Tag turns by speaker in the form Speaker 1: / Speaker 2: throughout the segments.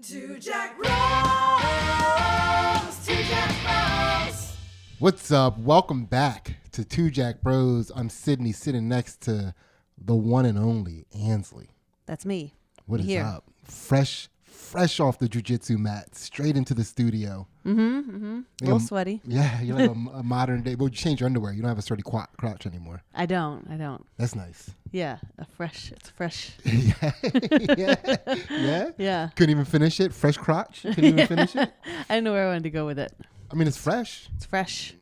Speaker 1: Two Jack Bros. Two Jack Bros.
Speaker 2: What's up? Welcome back to Two Jack Bros. I'm Sydney, sitting next to the one and only Ansley.
Speaker 3: That's me.
Speaker 2: What is
Speaker 3: Here.
Speaker 2: up? Fresh off the jiu-jitsu mat, straight into the studio.
Speaker 3: A little sweaty.
Speaker 2: Yeah, you're like a modern day. But you change your underwear. You don't have a sturdy crotch anymore.
Speaker 3: I don't.
Speaker 2: That's nice.
Speaker 3: Yeah, it's fresh.
Speaker 2: Yeah.
Speaker 3: Yeah.
Speaker 2: Couldn't even finish it. Fresh crotch. Couldn't even finish it.
Speaker 3: I didn't know where I wanted to go with it.
Speaker 2: I mean, it's fresh.
Speaker 3: It's fresh.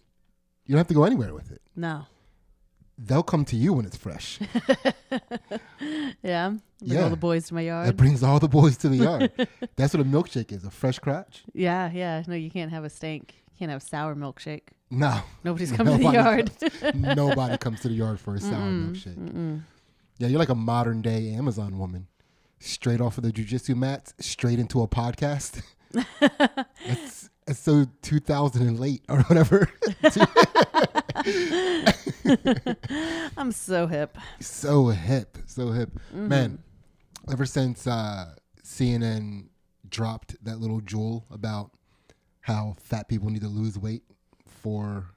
Speaker 2: You don't have to go anywhere with it.
Speaker 3: No.
Speaker 2: They'll come to you when it's fresh.
Speaker 3: Yeah. Bring
Speaker 2: Yeah.
Speaker 3: all the boys to my
Speaker 2: That
Speaker 3: yard.
Speaker 2: brings all the boys to the yard. That's what a milkshake is, a fresh crotch.
Speaker 3: Yeah. No, you can't have a stank. You can't have sour milkshake.
Speaker 2: No.
Speaker 3: Nobody's coming to the yard.
Speaker 2: Nobody comes to the yard for a sour milkshake. Yeah, you're like a modern day Amazon woman. Straight off of the jiu-jitsu mats, straight into a podcast. It's so 2000 and late or whatever.
Speaker 3: I'm so hip.
Speaker 2: So hip. Man, ever since CNN dropped that little jewel about how fat people need to lose weight for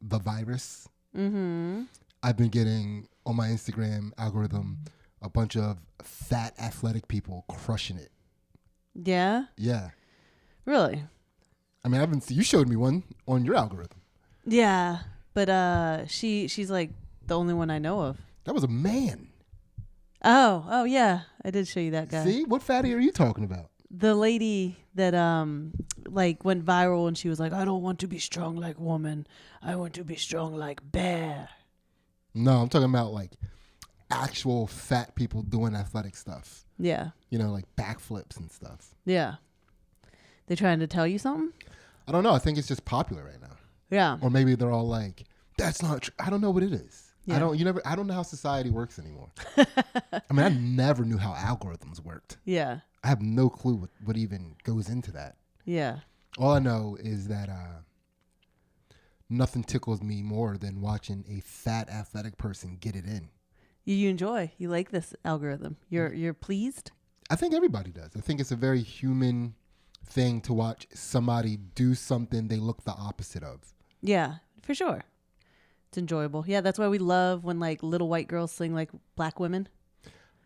Speaker 2: the virus, I've been getting on my Instagram algorithm a bunch of fat athletic people crushing it.
Speaker 3: Yeah?
Speaker 2: Yeah.
Speaker 3: Really?
Speaker 2: I mean, I haven't seen, you showed me one on your algorithm.
Speaker 3: Yeah. But she's like the only one I know of.
Speaker 2: That was a man.
Speaker 3: Oh yeah. I did show you that guy.
Speaker 2: See? What fatty are you talking about?
Speaker 3: The lady that like went viral and she was like, I don't want to be strong like woman. I want to be strong like bear.
Speaker 2: No, I'm talking about like actual fat people doing athletic stuff.
Speaker 3: Yeah.
Speaker 2: You know, like backflips and stuff.
Speaker 3: Yeah. They trying to tell you something?
Speaker 2: I don't know. I think it's just popular right now.
Speaker 3: Yeah.
Speaker 2: Or maybe they're all like, that's not true. I don't know what it is.
Speaker 3: Yeah.
Speaker 2: I don't know how society works anymore. I mean, I never knew how algorithms worked.
Speaker 3: Yeah.
Speaker 2: I have no clue what even goes into that.
Speaker 3: Yeah.
Speaker 2: All I know is that nothing tickles me more than watching a fat athletic person get it in.
Speaker 3: You enjoy. You like this algorithm. You're pleased?
Speaker 2: I think everybody does. I think it's a very human thing to watch somebody do something they look the opposite of.
Speaker 3: Yeah, for sure. It's enjoyable. Yeah, that's why we love when like little white girls sing like black women.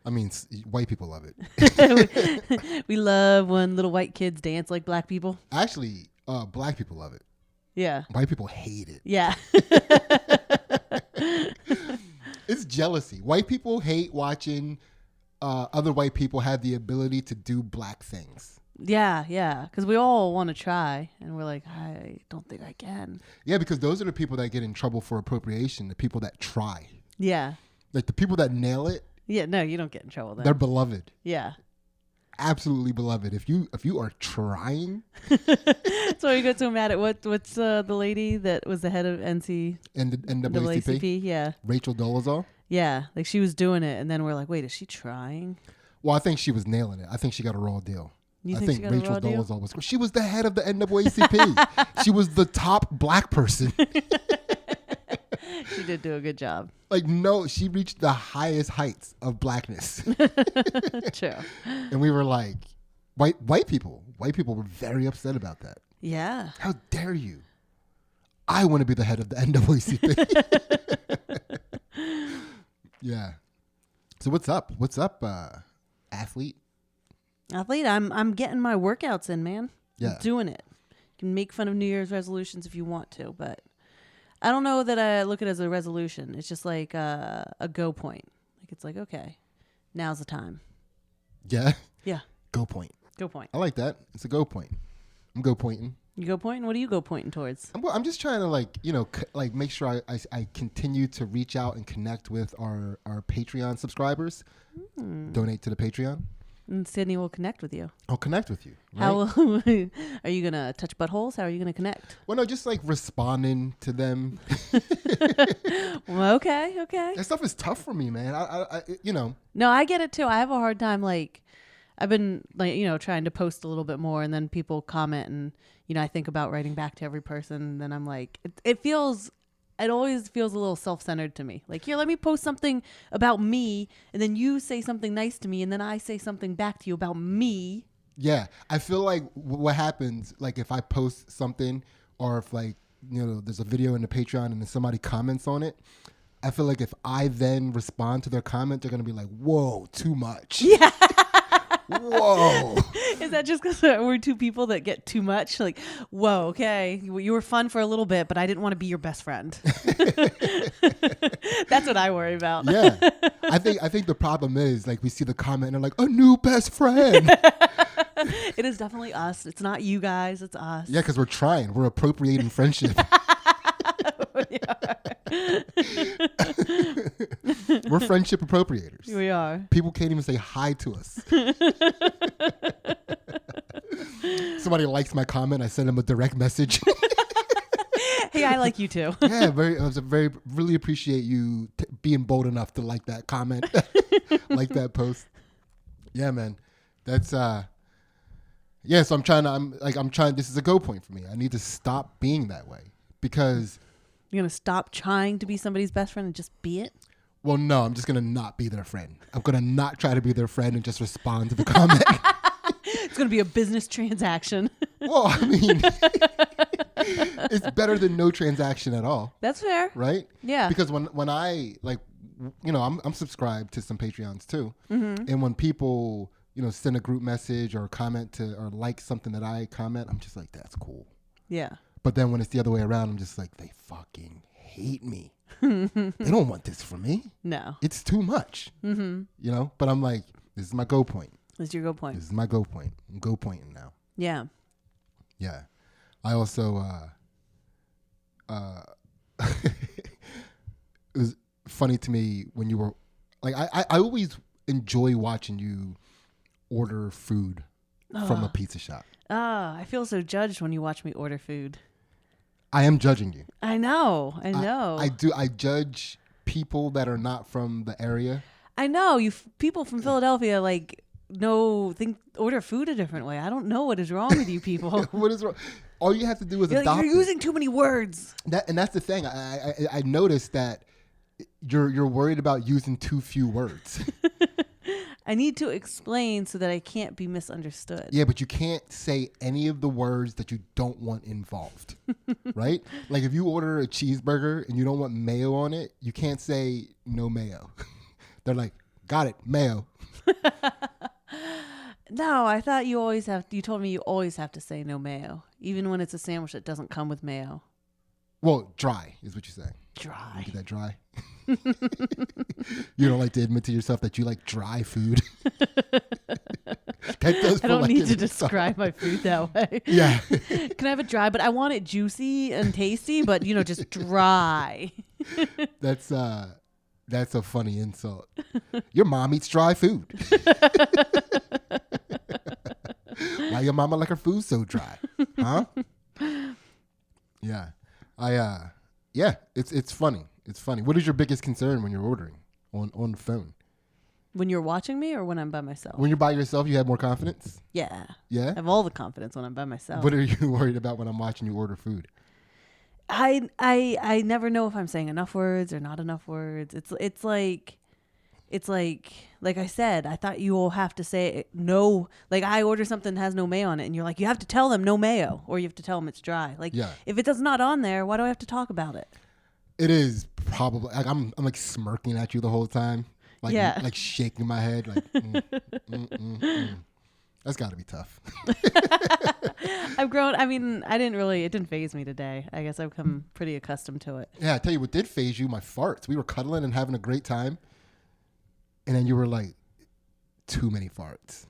Speaker 2: I mean, white people love it.
Speaker 3: We love when little white kids dance like black people.
Speaker 2: Actually, black people love it.
Speaker 3: Yeah.
Speaker 2: White people hate it.
Speaker 3: Yeah.
Speaker 2: It's jealousy. White people hate watching other white people have the ability to do black things.
Speaker 3: Yeah. Because we all want to try. And we're like, I don't think I can.
Speaker 2: Yeah, because those are the people that get in trouble for appropriation, the people that try.
Speaker 3: Yeah.
Speaker 2: Like the people that nail it,
Speaker 3: Yeah, no, you don't get in trouble then.
Speaker 2: they're beloved.
Speaker 3: Yeah.
Speaker 2: Absolutely beloved. If you are trying.
Speaker 3: So you got so mad at what's the lady that was the head of NC
Speaker 2: And the NAACP,
Speaker 3: NAACP? Yeah.
Speaker 2: Rachel Dolezal.
Speaker 3: Yeah. Like she was doing it and then we're like, wait, is she trying?
Speaker 2: Well, I think she was nailing it. I think she got a raw deal.
Speaker 3: You
Speaker 2: I
Speaker 3: think
Speaker 2: think
Speaker 3: she got a
Speaker 2: Rachel
Speaker 3: raw deal?
Speaker 2: Dolezal she was the head of the NAACP. She was the top black person.
Speaker 3: She did do a good job.
Speaker 2: Like, no, she reached the highest heights of blackness.
Speaker 3: True.
Speaker 2: And we were like, white people were very upset about that.
Speaker 3: Yeah.
Speaker 2: How dare you? I want to be the head of the NAACP. Yeah. So what's up? Athlete?
Speaker 3: Athlete, I'm getting my workouts in, man.
Speaker 2: Yeah.
Speaker 3: I'm doing it. You can make fun of New Year's resolutions if you want to, but I don't know that I look at it as a resolution. It's just like a go point. Like it's like, okay, now's the time.
Speaker 2: Yeah.
Speaker 3: Yeah.
Speaker 2: Go point.
Speaker 3: Go point.
Speaker 2: I like that. It's a go point. I'm go pointing.
Speaker 3: You go pointing? What do you go pointing towards?
Speaker 2: I'm just trying to make sure I continue to reach out and connect with our Patreon subscribers. Donate to the Patreon.
Speaker 3: And Sydney will connect with you.
Speaker 2: I'll connect with you. Right?
Speaker 3: How are you gonna touch buttholes? How are you gonna connect?
Speaker 2: Well, no, just like responding to them.
Speaker 3: Well, okay.
Speaker 2: That stuff is tough for me, man. I
Speaker 3: No, I get it too. I have a hard time. Like, I've been trying to post a little bit more, and then people comment, and I think about writing back to every person. And then I'm like, it always feels a little self-centered to me. Like, here, let me post something about me, and then you say something nice to me, and then I say something back to you about me.
Speaker 2: Yeah, I feel like what happens, like if I post something, or if like there's a video in the Patreon and then somebody comments on it, I feel like if I then respond to their comment, they're gonna be like, "Whoa, too much."
Speaker 3: Yeah.
Speaker 2: Whoa.
Speaker 3: Is that just because we're two people that get too much? Like, whoa, okay, you were fun for a little bit, but I didn't want to be your best friend. That's what I worry about.
Speaker 2: Yeah, I think the problem is like we see the comment and they're like, "A new best friend."
Speaker 3: It is definitely us. It's not you guys. It's us.
Speaker 2: Yeah, because we're trying. We're appropriating friendship. We're friendship appropriators.
Speaker 3: We are.
Speaker 2: People can't even say hi to us. Somebody likes my comment, I send them a direct message.
Speaker 3: Hey, I like you too.
Speaker 2: Yeah, really appreciate you being bold enough to like that comment, like that post. Yeah, man, that's yeah. So I'm trying. This is a go point for me. I need to stop being that way because
Speaker 3: You're gonna stop trying to be somebody's best friend and just be it.
Speaker 2: well, no, I'm just gonna not be their friend. I'm gonna not try to be their friend and just respond to the comment.
Speaker 3: It's gonna be a business transaction.
Speaker 2: Well, I mean, it's better than no transaction at all.
Speaker 3: That's fair.
Speaker 2: Right?
Speaker 3: Yeah.
Speaker 2: Because when I like, I'm subscribed to some Patreons too,
Speaker 3: Mm-hmm.
Speaker 2: and when people send a group message or comment to or like something that I comment, I'm just like, that's cool.
Speaker 3: Yeah.
Speaker 2: But then when it's the other way around, I'm just like, they fucking hate me. They don't want this from me.
Speaker 3: No.
Speaker 2: It's too much.
Speaker 3: Mm-hmm.
Speaker 2: But I'm like, this is my go point.
Speaker 3: That's your go point.
Speaker 2: This is my go point. I'm go pointing now.
Speaker 3: Yeah.
Speaker 2: Yeah. I also it was funny to me when you were like I always enjoy watching you order food from a pizza shop.
Speaker 3: I feel so judged when you watch me order food.
Speaker 2: I am judging you.
Speaker 3: I know.
Speaker 2: I do. I judge people that are not from the area.
Speaker 3: I know. People from Philadelphia order food a different way. I don't know what is wrong with you people.
Speaker 2: What is wrong? All you have to do is
Speaker 3: You're
Speaker 2: adopt.
Speaker 3: you're using too many words.
Speaker 2: That's the thing. I noticed that you're worried about using too few words.
Speaker 3: I need to explain so that I can't be misunderstood.
Speaker 2: Yeah, but you can't say any of the words that you don't want involved, right? Like if you order a cheeseburger and you don't want mayo on it, you can't say no mayo. They're like, got it, mayo.
Speaker 3: No, I thought you told me you always have to say no mayo, even when it's a sandwich that doesn't come with mayo.
Speaker 2: Well, dry is what you're saying.
Speaker 3: Dry.
Speaker 2: Get that dry. You don't like to admit to yourself that you like dry food. That does
Speaker 3: I
Speaker 2: feel
Speaker 3: don't
Speaker 2: like
Speaker 3: need
Speaker 2: an
Speaker 3: to
Speaker 2: insult.
Speaker 3: describe my food that way.
Speaker 2: Yeah.
Speaker 3: Can I have it dry? But I want it juicy and tasty, but just dry.
Speaker 2: That's a funny insult. Your mom eats dry food. Why your mama like her food so dry? Huh? Yeah. It's funny. It's funny. What is your biggest concern when you're ordering on the phone?
Speaker 3: When you're watching me or when I'm by myself?
Speaker 2: When you're by yourself, you have more confidence?
Speaker 3: Yeah.
Speaker 2: Yeah?
Speaker 3: I have all the confidence when I'm by myself.
Speaker 2: What are you worried about when I'm watching you order food?
Speaker 3: I never know if I'm saying enough words or not enough words. It's like I said, I thought you will have to say no. Like I order something that has no mayo on it, and you're like, you have to tell them no mayo, or you have to tell them it's dry. Like,
Speaker 2: Yeah.
Speaker 3: if it's not on there, why do I have to talk about it?
Speaker 2: It is probably like I'm like smirking at you the whole time, like
Speaker 3: Yeah.
Speaker 2: like shaking my head, like. That's got to be tough.
Speaker 3: I've grown. I mean, it didn't faze me today. I guess I've come pretty accustomed to it.
Speaker 2: Yeah, I tell you what did phase you, my farts. We were cuddling and having a great time, and then you were like, too many farts.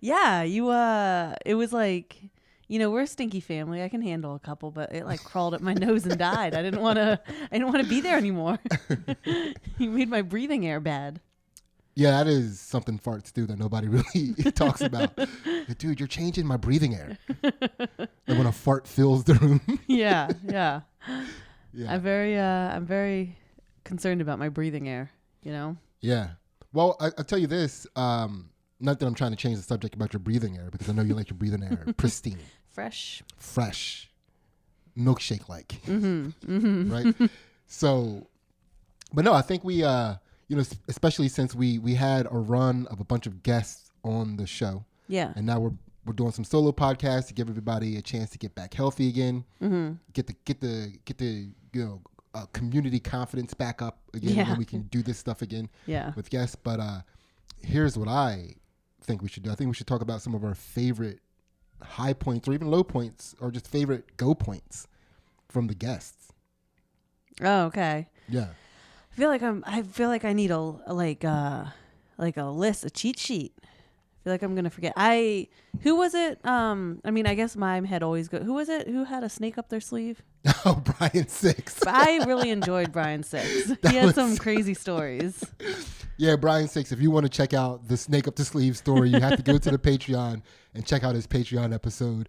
Speaker 3: Yeah, it was like, we're a stinky family. I can handle a couple, but it like crawled up my nose and died. I didn't want to be there anymore. You made my breathing air bad.
Speaker 2: Yeah, that is something farts do that nobody really talks about. Like, dude, you're changing my breathing air. Like when a fart fills the room.
Speaker 3: Yeah.
Speaker 2: Yeah.
Speaker 3: I'm very concerned about my breathing air,
Speaker 2: Yeah. Well, I'll tell you this. Not that I'm trying to change the subject about your breathing air, because I know you like your breathing air pristine.
Speaker 3: Fresh.
Speaker 2: Milkshake-like.
Speaker 3: Mm-hmm.
Speaker 2: Right? So, but no, I think we, especially since we had a run of a bunch of guests on the show,
Speaker 3: Yeah.
Speaker 2: And now we're doing some solo podcasts to give everybody a chance to get back healthy again.
Speaker 3: Mm-hmm.
Speaker 2: Get the community confidence back up again,
Speaker 3: Yeah.
Speaker 2: and then we can do this stuff again
Speaker 3: Yeah.
Speaker 2: with guests. But here's what I think we should do. I think we should talk about some of our favorite high points or even low points or just favorite go points from the guests.
Speaker 3: Oh, okay.
Speaker 2: Yeah.
Speaker 3: I feel like I need a list, a cheat sheet. I feel like I'm gonna forget. Who was it? I mean, I guess my head always goes. Who was it? Who had a snake up their sleeve?
Speaker 2: Oh, Brian Six.
Speaker 3: But I really enjoyed Brian Six. He had some crazy stories.
Speaker 2: Yeah, Brian Six. If you want to check out the snake up the sleeve story, you have to go to the Patreon and check out his Patreon episode.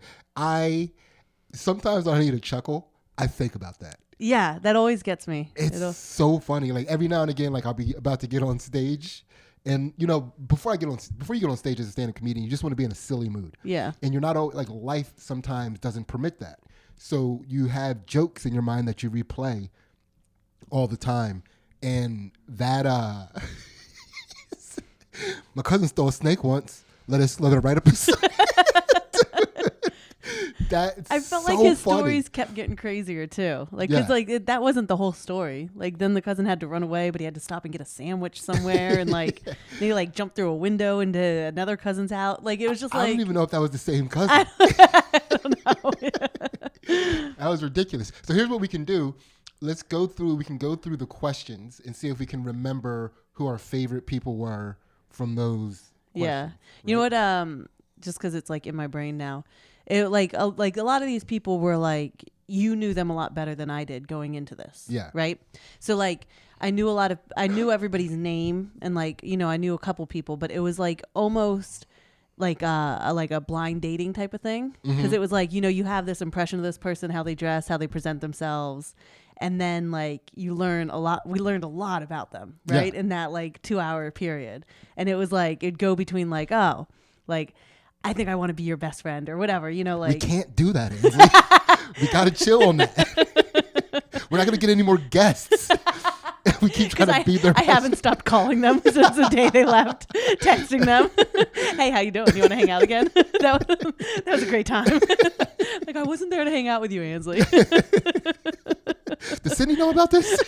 Speaker 2: Sometimes when I need a chuckle, I think about that.
Speaker 3: Yeah, that always gets me.
Speaker 2: It's so funny. Like every now and again, like I'll be about to get on stage, and before you get on stage as a stand-up comedian, you just want to be in a silly mood.
Speaker 3: Yeah.
Speaker 2: And you're not like life sometimes doesn't permit that. So you have jokes in your mind that you replay all the time, and that my cousin stole a snake once. Let her write up a snake. That's
Speaker 3: I felt
Speaker 2: so
Speaker 3: like his
Speaker 2: funny.
Speaker 3: stories kept getting crazier too. Like,
Speaker 2: Yeah.
Speaker 3: cause like that wasn't the whole story. Like then the cousin had to run away, but he had to stop and get a sandwich somewhere, and like they like jumped through a window into another cousin's house. Like it was just
Speaker 2: I
Speaker 3: like
Speaker 2: don't even know if that was the same cousin.
Speaker 3: I don't know.
Speaker 2: That was ridiculous. So here's what we can do. We can go through the questions and see if we can remember who our favorite people were from those
Speaker 3: Yeah.
Speaker 2: questions,
Speaker 3: You know
Speaker 2: right?
Speaker 3: what? Just because it's like in my brain now, it like a lot of these people were like you knew them a lot better than I did going into this.
Speaker 2: Yeah.
Speaker 3: Right. So like I knew everybody's name and like I knew a couple people, but it was like almost like a blind dating type of thing because it was like you have this impression of this person, how they dress, how they present themselves. And then like we learned a lot about them, right?
Speaker 2: Yeah.
Speaker 3: In that like 2-hour period. And it was like, it'd go between like, oh, like, I think I want to be your best friend or whatever, like.
Speaker 2: We can't do that, Ainsley. We got to chill on that. We're not going to get any more guests. We keep trying to be their
Speaker 3: I haven't stopped calling them since the day they left, texting them. Hey, how you doing? You want to hang out again? that was a great time. Like, I wasn't there to hang out with you, Ainsley.
Speaker 2: Does Cindy know about this?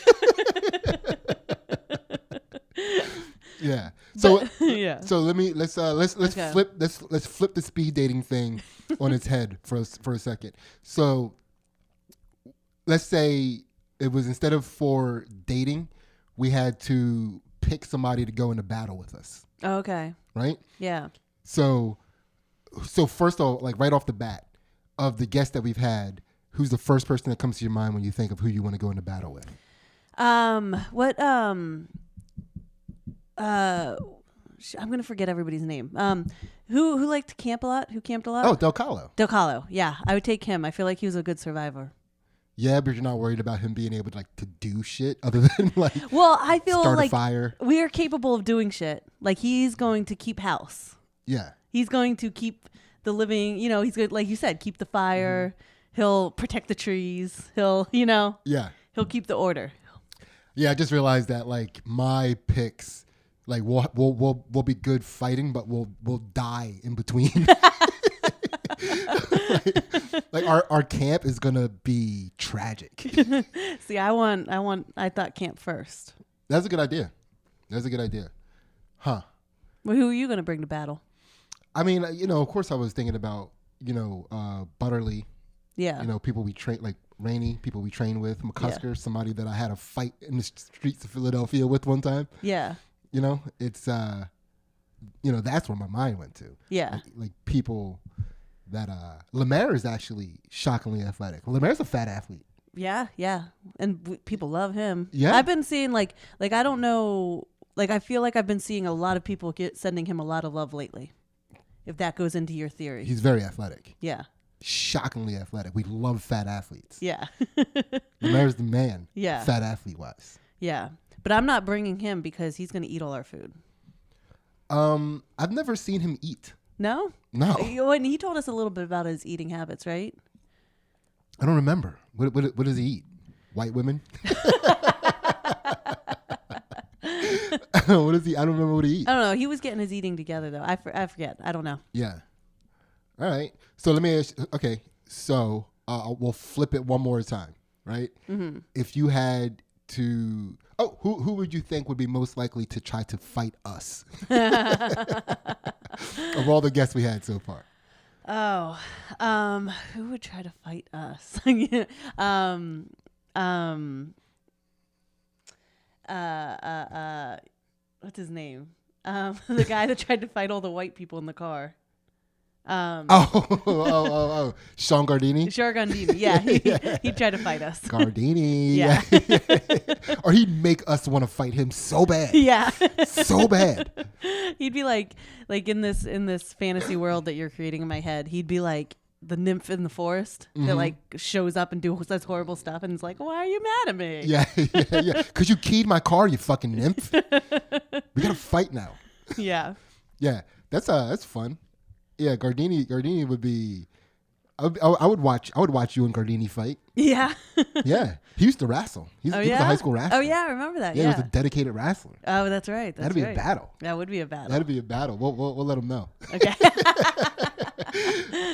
Speaker 2: Yeah. So
Speaker 3: yeah.
Speaker 2: So let's
Speaker 3: Okay.
Speaker 2: flip the speed dating thing on its head for a second. So let's say it was instead of for dating, we had to pick somebody to go into battle with us,
Speaker 3: Okay.
Speaker 2: right?
Speaker 3: Yeah.
Speaker 2: So first of all, like right off the bat, of the guests that we've had, who's the first person that comes to your mind when you think of who you want to go into battle with?
Speaker 3: I'm gonna forget everybody's name. Who liked to camp a lot? Who camped a lot?
Speaker 2: Oh, Del Calo.
Speaker 3: Del Calo. Yeah, I would take him. I feel like he was a good survivor.
Speaker 2: Yeah, but you're not worried about him being able to do shit other than like
Speaker 3: Well, I feel
Speaker 2: start
Speaker 3: like
Speaker 2: a fire.
Speaker 3: we are capable of doing shit. Like he's going to keep house.
Speaker 2: Yeah.
Speaker 3: He's going to keep the living. He's good. Like you said, keep the fire. He'll protect the trees. He'll
Speaker 2: Yeah.
Speaker 3: he'll keep the order.
Speaker 2: Yeah, I just realized that like my picks, like we'll be good fighting, but we'll die in between. like our camp is gonna be tragic.
Speaker 3: See, I thought camp first.
Speaker 2: That's a good idea. Huh.
Speaker 3: Well, who are you gonna bring to battle?
Speaker 2: I mean, of course I was thinking about, Butterly,
Speaker 3: Yeah.
Speaker 2: people we train, like Rainey, people we train with, McCusker, somebody that I had a fight in the streets of Philadelphia with one time.
Speaker 3: Yeah.
Speaker 2: It's, that's where my mind went to.
Speaker 3: Yeah.
Speaker 2: Like people that, Lemaire is actually shockingly athletic. Lemaire's a fat athlete.
Speaker 3: Yeah, yeah, and people love him.
Speaker 2: Yeah.
Speaker 3: I've been seeing like I don't know, like I feel like I've been seeing a lot of people sending him a lot of love lately. If that goes into your theory,
Speaker 2: He's very athletic.
Speaker 3: yeah,
Speaker 2: Shockingly athletic. We love fat athletes.
Speaker 3: yeah,
Speaker 2: Lemaire's the man.
Speaker 3: Yeah.
Speaker 2: Fat athlete wise.
Speaker 3: yeah. But I'm not bringing him because he's going to eat all our food.
Speaker 2: I've never seen him eat.
Speaker 3: No,
Speaker 2: No,
Speaker 3: and he told us a little bit about his eating habits, right?
Speaker 2: I don't remember. What does he eat? White women? What is he? I don't remember what he eats.
Speaker 3: I don't know. He was getting his eating together though. I forget. I don't know.
Speaker 2: Yeah. All right. So let me ask. Okay. So we'll flip it one more time. Right. Mm-hmm. If you had to, who would you think would be most likely to try to fight us? Of all the guests we had so far.
Speaker 3: Oh, who would try to fight us? What's his name? The guy that tried to fight all the white people in the car.
Speaker 2: Sean Gardini.
Speaker 3: Sure, Gandini. Yeah, he'd try to fight us.
Speaker 2: Gardini.
Speaker 3: Yeah.
Speaker 2: Or he'd make us want to fight him so bad.
Speaker 3: Yeah.
Speaker 2: So bad.
Speaker 3: He'd be like in this fantasy world that you're creating in my head, he'd be like the nymph in the forest that like shows up and does horrible stuff and is like, why are you mad at me?
Speaker 2: Yeah. Because you keyed my car, you fucking nymph. We gotta fight now.
Speaker 3: Yeah.
Speaker 2: Yeah. That's fun. Yeah, Gardini would be. I would watch you and Gardini fight.
Speaker 3: Yeah.
Speaker 2: Yeah, he used to wrestle. He was a high school wrestler.
Speaker 3: Oh yeah, I remember that.
Speaker 2: Yeah, he was a dedicated wrestler.
Speaker 3: Oh, that's right.
Speaker 2: That'd be a battle.
Speaker 3: That would be a battle.
Speaker 2: That'd be a battle. We'll let him know.
Speaker 3: Okay.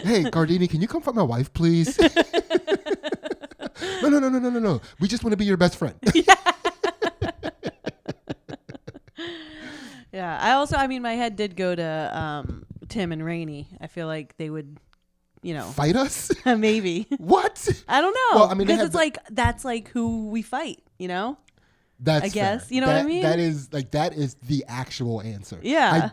Speaker 2: Hey, Gardini, can you come fight my wife, please? No. We just want to be your best friend.
Speaker 3: Yeah. I mean, my head did go to Tim and Rainey. I feel like they would,
Speaker 2: fight us?
Speaker 3: Maybe.
Speaker 2: What?
Speaker 3: I don't know.
Speaker 2: Well, I mean,
Speaker 3: because that's like who we fight,
Speaker 2: That's
Speaker 3: I guess.
Speaker 2: fair.
Speaker 3: You know what I mean?
Speaker 2: That is the actual answer.
Speaker 3: Yeah.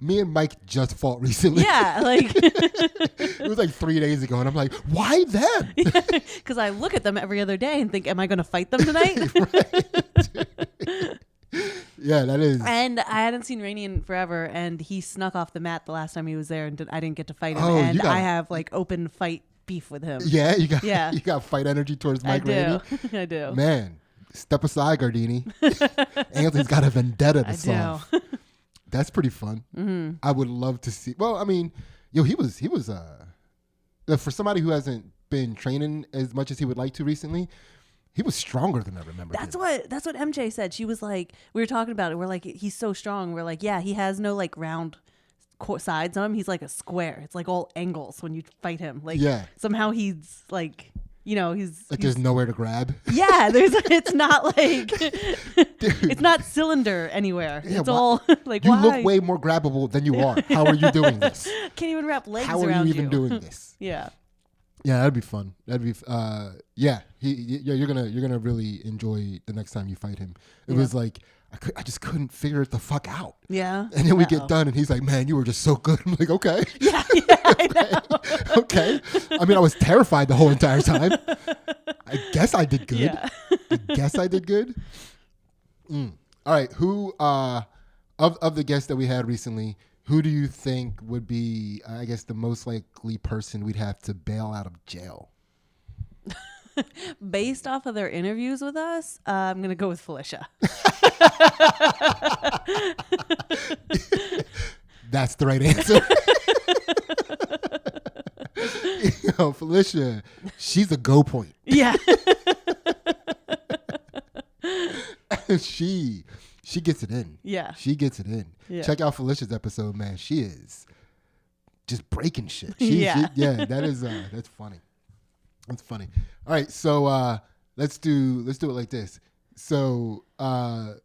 Speaker 2: Me and Mike just fought recently.
Speaker 3: Yeah, like
Speaker 2: it was like 3 days ago, and I'm like, why them?
Speaker 3: Because I look at them every other day and think, am I going to fight them tonight?
Speaker 2: Yeah, that is.
Speaker 3: And I hadn't seen Rainey in forever, and he snuck off the mat the last time he was there, and I didn't get to fight him.
Speaker 2: Oh,
Speaker 3: and I have like open fight beef with him.
Speaker 2: Yeah, you got fight energy towards Mike Rainey.
Speaker 3: I do.
Speaker 2: Man, step aside, Gardini. Anthony's got a vendetta to solve. That's pretty fun. Mm-hmm. I would love to see. Well, I mean, he was for somebody who hasn't been training as much as he would like to recently. He was stronger than I remember.
Speaker 3: That's what MJ said. She was like, we were talking about it. We're like, he's so strong. We're like, yeah, he has no like round sides on him. He's like a square. It's like all angles when you fight him. Like, somehow he's like, he's
Speaker 2: there's nowhere to grab.
Speaker 3: Yeah, it's not like it's not cylinder anywhere.
Speaker 2: Yeah,
Speaker 3: it's all like
Speaker 2: you
Speaker 3: why?
Speaker 2: look way more grabbable than you are. How are you doing this?
Speaker 3: Can't even wrap legs
Speaker 2: around you. How are you even doing this?
Speaker 3: Yeah.
Speaker 2: Yeah, that'd be fun. That'd be you're gonna really enjoy the next time you fight him. It was like I just couldn't figure it the fuck out.
Speaker 3: Yeah.
Speaker 2: And then we get done, and he's like, "Man, you were just so good." I'm like, "Okay."
Speaker 3: Yeah, I know.
Speaker 2: Okay. I mean, I was terrified the whole entire time. I guess I did good.
Speaker 3: Yeah.
Speaker 2: I guess I did good. All right. Who of the guests that we had recently? Who do you think would be, I guess, the most likely person we'd have to bail out of jail?
Speaker 3: Based off of their interviews with us, I'm going to go with Felicia.
Speaker 2: That's the right answer. Felicia, she's a go point.
Speaker 3: Yeah.
Speaker 2: She gets it in.
Speaker 3: Yeah.
Speaker 2: She gets it in.
Speaker 3: Yeah.
Speaker 2: Check out Felicia's episode, man. She is just breaking shit. That's funny. That's funny. All right, so let's do it like this. So the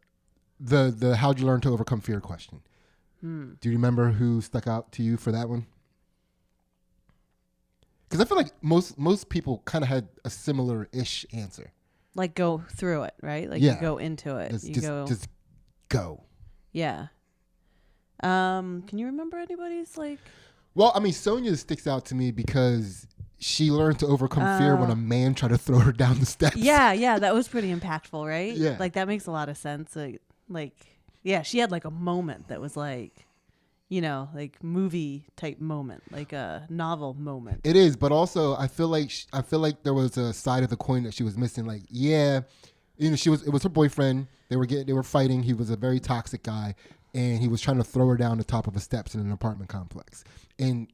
Speaker 2: how'd you learn to overcome fear question. Do you remember who stuck out to you for that one? Because I feel like most people kind of had a similar-ish answer.
Speaker 3: Like go through it, right? Like you go into it.
Speaker 2: Just go.
Speaker 3: Yeah. Can you remember anybody's like?
Speaker 2: Well, I mean, Sonia sticks out to me because she learned to overcome fear when a man tried to throw her down the steps.
Speaker 3: Yeah, that was pretty impactful, right?
Speaker 2: Yeah.
Speaker 3: Like that makes a lot of sense. Like she had like a moment that was like, like movie type moment, like a novel moment.
Speaker 2: It is, but also I feel like there was a side of the coin that she was missing. Like, it was her boyfriend. They were fighting. He was a very toxic guy, and he was trying to throw her down the top of the steps in an apartment complex. And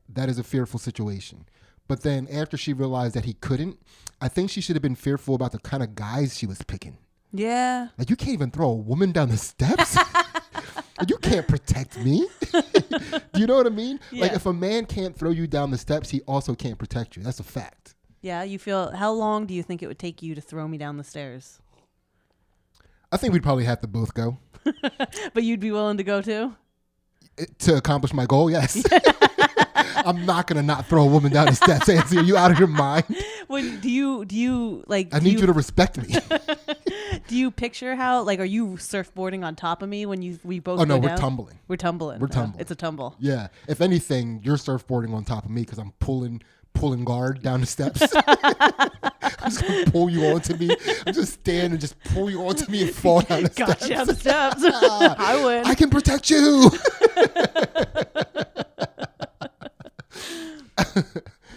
Speaker 2: that is a fearful situation. But then after she realized that he couldn't, I think she should have been fearful about the kind of guys she was picking.
Speaker 3: Yeah.
Speaker 2: Like, you can't even throw a woman down the steps? You can't protect me. Do you know what I mean? Like
Speaker 3: Yeah.
Speaker 2: if a man can't throw you down the steps, he also can't protect you. That's a fact.
Speaker 3: Yeah, you feel. How long do you think it would take you to throw me down the stairs?
Speaker 2: I think we'd probably have to both go
Speaker 3: But you'd be willing to go too?
Speaker 2: to accomplish my goal. Yes. I'm not gonna not throw a woman down the steps. Nancy, are you out of your mind?
Speaker 3: When do you like?
Speaker 2: I need you to respect me.
Speaker 3: Do you picture how like? Are you surfboarding on top of me when we both?
Speaker 2: Oh no,
Speaker 3: go
Speaker 2: we're
Speaker 3: down?
Speaker 2: tumbling.
Speaker 3: We're tumbling.
Speaker 2: We're tumbling.
Speaker 3: It's a tumble.
Speaker 2: Yeah. If anything, you're surfboarding on top of me because I'm pulling guard down the steps. I'm just gonna pull you onto me. I'm just stand and just pull you onto me and fall down the
Speaker 3: Got
Speaker 2: steps.
Speaker 3: you down the steps. I win.
Speaker 2: I can protect you.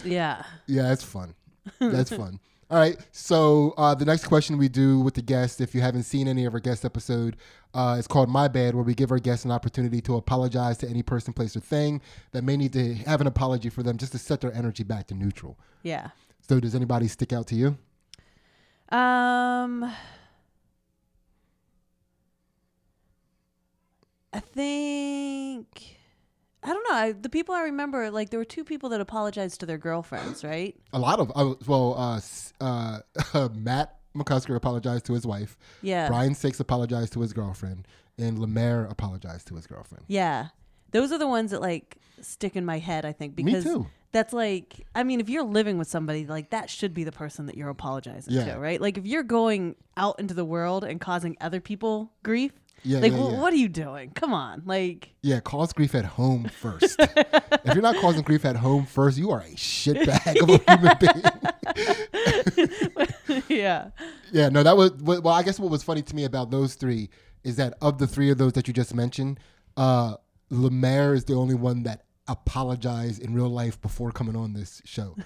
Speaker 3: Yeah.
Speaker 2: Yeah, that's fun. That's fun. All right. So the next question we do with the guest, if you haven't seen any of our guest episode, it's called My Bad, where we give our guests an opportunity to apologize to any person, place, or thing that may need to have an apology for them just to set their energy back to neutral.
Speaker 3: Yeah.
Speaker 2: So does anybody stick out to you?
Speaker 3: I think I don't know. The people I remember, like there were two people that apologized to their girlfriends, right?
Speaker 2: A lot of Matt McCusker apologized to his wife.
Speaker 3: Yeah.
Speaker 2: Brian Six apologized to his girlfriend, and Lemaire apologized to his girlfriend.
Speaker 3: Yeah. Those are the ones that like stick in my head, I think, because
Speaker 2: Me too.
Speaker 3: that's like, I mean, if you're living with somebody, like that should be the person that you're apologizing
Speaker 2: Yeah.
Speaker 3: to, right? Like if you're going out into the world and causing other people grief,
Speaker 2: Yeah,
Speaker 3: like
Speaker 2: yeah, yeah.
Speaker 3: what are you doing? Come on. Like,
Speaker 2: Yeah, cause grief at home first. If you're not causing grief at home first, you are a shitbag of a human being.
Speaker 3: yeah.
Speaker 2: Yeah, no, that was, well, I guess what was funny to me about those three is that of the three of those that you just mentioned, Lemaire is the only one that apologized in real life before coming on this show.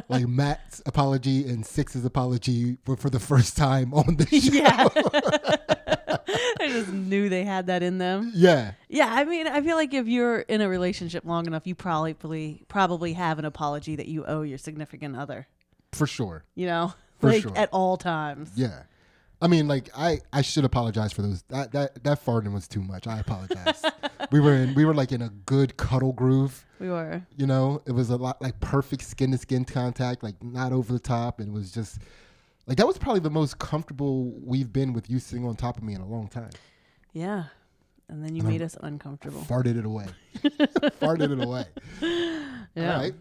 Speaker 2: Like Matt's apology and Six's apology were for the first time on the show.
Speaker 3: Yeah. I just knew they had that in them.
Speaker 2: Yeah.
Speaker 3: Yeah, I mean, I feel like if you're in a relationship long enough, you probably have an apology that you owe your significant other.
Speaker 2: For sure.
Speaker 3: You know,
Speaker 2: For
Speaker 3: like
Speaker 2: sure.
Speaker 3: at all times.
Speaker 2: Yeah. I mean, like I should apologize for those. That farting was too much. I apologize. we were like in a good cuddle groove.
Speaker 3: We were.
Speaker 2: You know, it was a lot like perfect skin to skin contact, like not over the top, and it was just like that was probably the most comfortable we've been with you sitting on top of me in a long time.
Speaker 3: Yeah, and then you made us uncomfortable.
Speaker 2: Farted it away. Farted it away.
Speaker 3: Yeah.
Speaker 2: All right.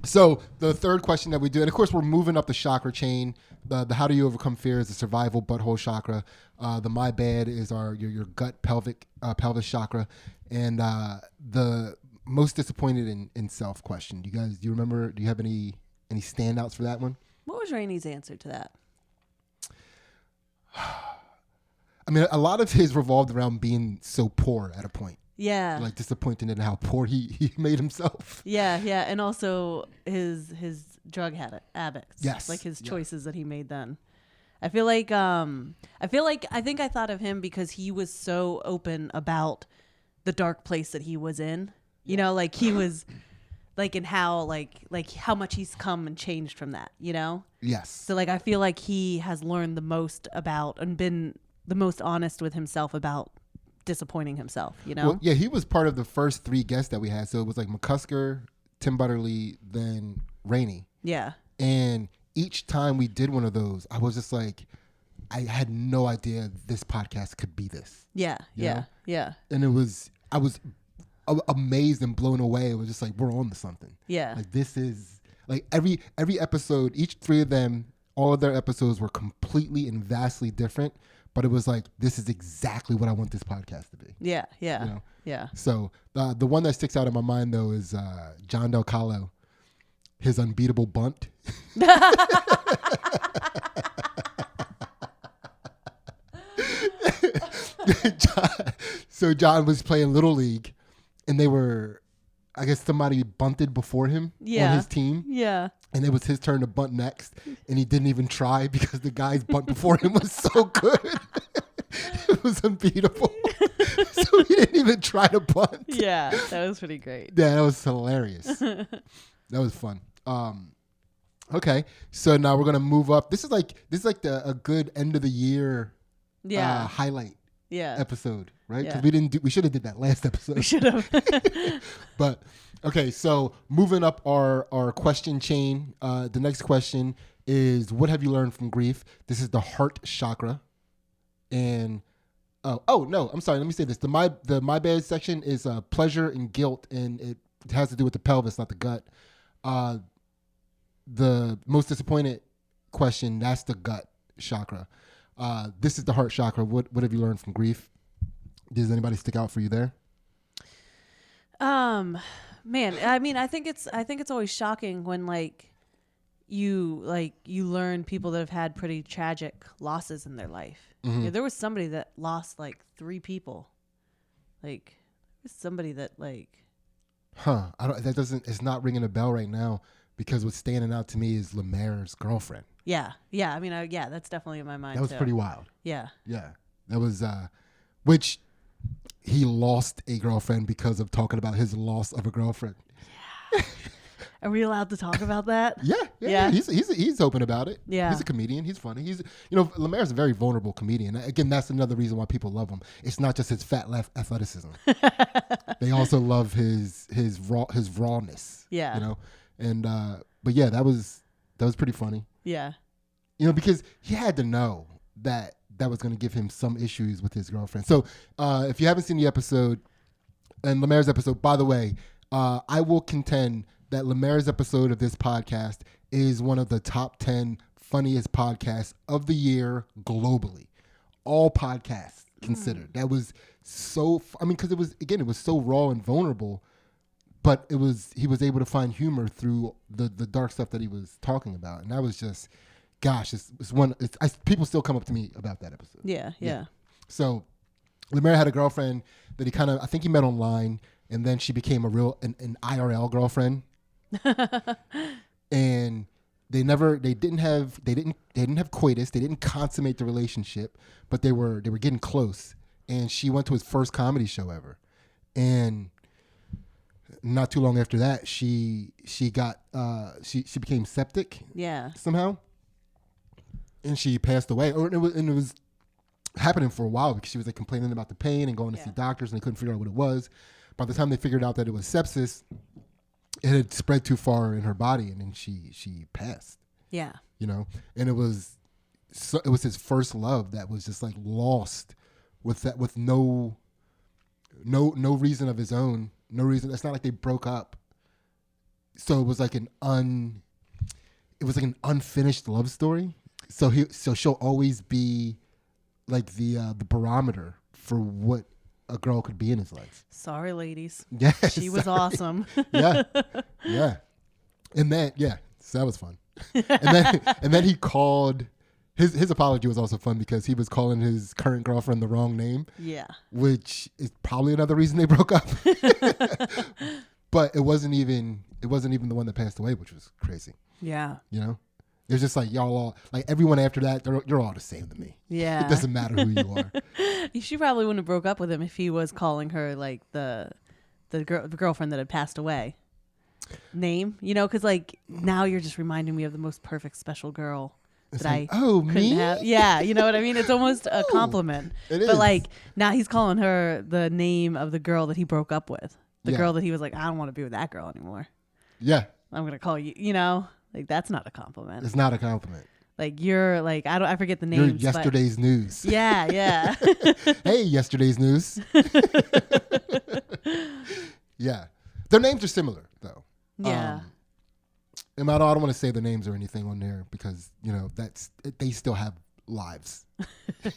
Speaker 2: So the third question that we do, and of course we're moving up the chakra chain. The how do you overcome fear is the survival butthole chakra. The my bad is your gut pelvis chakra, and the most disappointed in self question. Do you remember? Do you have any standouts for that one?
Speaker 3: What was Rainey's answer to that?
Speaker 2: I mean, a lot of his revolved around being so poor at a point.
Speaker 3: Yeah.
Speaker 2: Like disappointed in how poor he made himself.
Speaker 3: Yeah, and also his drug habits.
Speaker 2: Yes.
Speaker 3: Like his
Speaker 2: Yeah.
Speaker 3: choices that he made then. I think I thought of him because he was so open about the dark place that he was in. You know, like he was like in how like how much he's come and changed from that, you know?
Speaker 2: Yes.
Speaker 3: So like I feel like he has learned the most about and been the most honest with himself about disappointing himself, you know?
Speaker 2: Well, yeah, he was part of the first three guests that we had. So it was like McCusker, Tim Butterly, then Rainey.
Speaker 3: Yeah.
Speaker 2: And each time we did one of those, I was just like, I had no idea this podcast could be this.
Speaker 3: Yeah.
Speaker 2: You know?
Speaker 3: Yeah.
Speaker 2: And I was amazed and blown away. It was just like, we're on to something.
Speaker 3: Yeah.
Speaker 2: Like this is like every episode, each three of them, all of their episodes were completely and vastly different. But it was like, this is exactly what I want this podcast to be.
Speaker 3: Yeah.
Speaker 2: You know?
Speaker 3: Yeah.
Speaker 2: So the one that sticks out in my mind, though, is John Del Calo, his unbeatable bunt. So John was playing Little League, and they were, I guess somebody bunted before him on his team.
Speaker 3: Yeah.
Speaker 2: And it was his turn to bunt next, and he didn't even try because the guy's bunt before him was so good. It was unbeatable. So he didn't even try to bunt.
Speaker 3: Yeah. That was pretty great.
Speaker 2: Yeah, that was hilarious. That was fun. Okay, so now we're gonna move up. This is like a good end of the year
Speaker 3: Yeah.
Speaker 2: highlight episode, right?
Speaker 3: Yeah.
Speaker 2: Because we should have did that last episode.
Speaker 3: We should have.
Speaker 2: But okay, so moving up our question chain, the next question is, what have you learned from grief? This is the heart chakra. And oh no, I'm sorry, let me say this. The my bad section is pleasure and guilt, and it has to do with the pelvis, not the gut. The most disappointed question, that's the gut chakra. This is the heart chakra. What have you learned from grief? Does anybody stick out for you there?
Speaker 3: Man, I mean, I think it's always shocking when you learn people that have had pretty tragic losses in their life.
Speaker 2: Mm-hmm.
Speaker 3: Yeah, there was somebody that lost 3 people. Somebody that
Speaker 2: it's not ringing a bell right now, because what's standing out to me is Lemaire's girlfriend.
Speaker 3: Yeah. I mean, that's definitely in my mind.
Speaker 2: That was
Speaker 3: too.
Speaker 2: pretty wild.
Speaker 3: Yeah.
Speaker 2: That was which he lost a girlfriend because of talking about his loss of a girlfriend.
Speaker 3: Yeah. Are we allowed to talk about that?
Speaker 2: Yeah. He's open about it.
Speaker 3: Yeah.
Speaker 2: He's a comedian. He's funny. Lemaire's a very vulnerable comedian. Again, that's another reason why people love him. It's not just his fat left athleticism. They also love his rawness.
Speaker 3: Yeah.
Speaker 2: And but yeah, that was pretty funny.
Speaker 3: Yeah.
Speaker 2: Because he had to know that was going to give him some issues with his girlfriend. So if you haven't seen the episode, and Lemaire's episode, by the way, I will contend that Lemaire's episode of this podcast is one of the top 10 funniest podcasts of the year globally. All podcasts considered. That was so, because it was so raw and vulnerable, but he was able to find humor through the dark stuff that he was talking about. And that was just, gosh, people still come up to me about that episode.
Speaker 3: Yeah.
Speaker 2: So Lemaire had a girlfriend that I think he met online, and then she became an IRL girlfriend. And they didn't have coitus, they didn't consummate the relationship, but they were getting close. And she went to his first comedy show ever. And not too long after that, she became septic.
Speaker 3: Yeah.
Speaker 2: Somehow. And she passed away. It was happening for a while, because she was complaining about the pain and going to see doctors, and they couldn't figure out what it was. By the time they figured out that it was sepsis, it had spread too far in her body, and then she passed.
Speaker 3: Yeah.
Speaker 2: And it was his first love that was just lost with no reason of his own. No reason. It's not like they broke up. So it was an unfinished love story. So she'll always be the barometer for what a girl could be in his life.
Speaker 3: Sorry, ladies.
Speaker 2: Yeah,
Speaker 3: she was awesome.
Speaker 2: Yeah. And then so that was fun. And then he called. His apology was also fun, because he was calling his current girlfriend the wrong name.
Speaker 3: Yeah. Which
Speaker 2: is probably another reason they broke up. But it wasn't even the one that passed away, which was crazy.
Speaker 3: Yeah.
Speaker 2: There's just y'all all, everyone after that, you're all the same to me.
Speaker 3: Yeah.
Speaker 2: It doesn't matter who you are.
Speaker 3: She probably wouldn't have broke up with him if he was calling her the girlfriend that had passed away name, because now you're just reminding me of the most perfect special girl
Speaker 2: It's
Speaker 3: that I
Speaker 2: couldn't me?
Speaker 3: have. Yeah, you know what I mean? It's almost a compliment.
Speaker 2: It
Speaker 3: but
Speaker 2: is.
Speaker 3: now he's calling her the name of the girl that he broke up with. The
Speaker 2: Yeah.
Speaker 3: girl that he was I don't want to be with that girl anymore.
Speaker 2: Yeah.
Speaker 3: I'm going to call you, that's not a compliment.
Speaker 2: It's not a compliment.
Speaker 3: You're I forget the
Speaker 2: You're
Speaker 3: names.
Speaker 2: yesterday's news.
Speaker 3: Yeah.
Speaker 2: Hey, yesterday's news. Yeah. Their names are similar, though.
Speaker 3: Yeah.
Speaker 2: And I don't want to say the names or anything on there, because, they still have lives.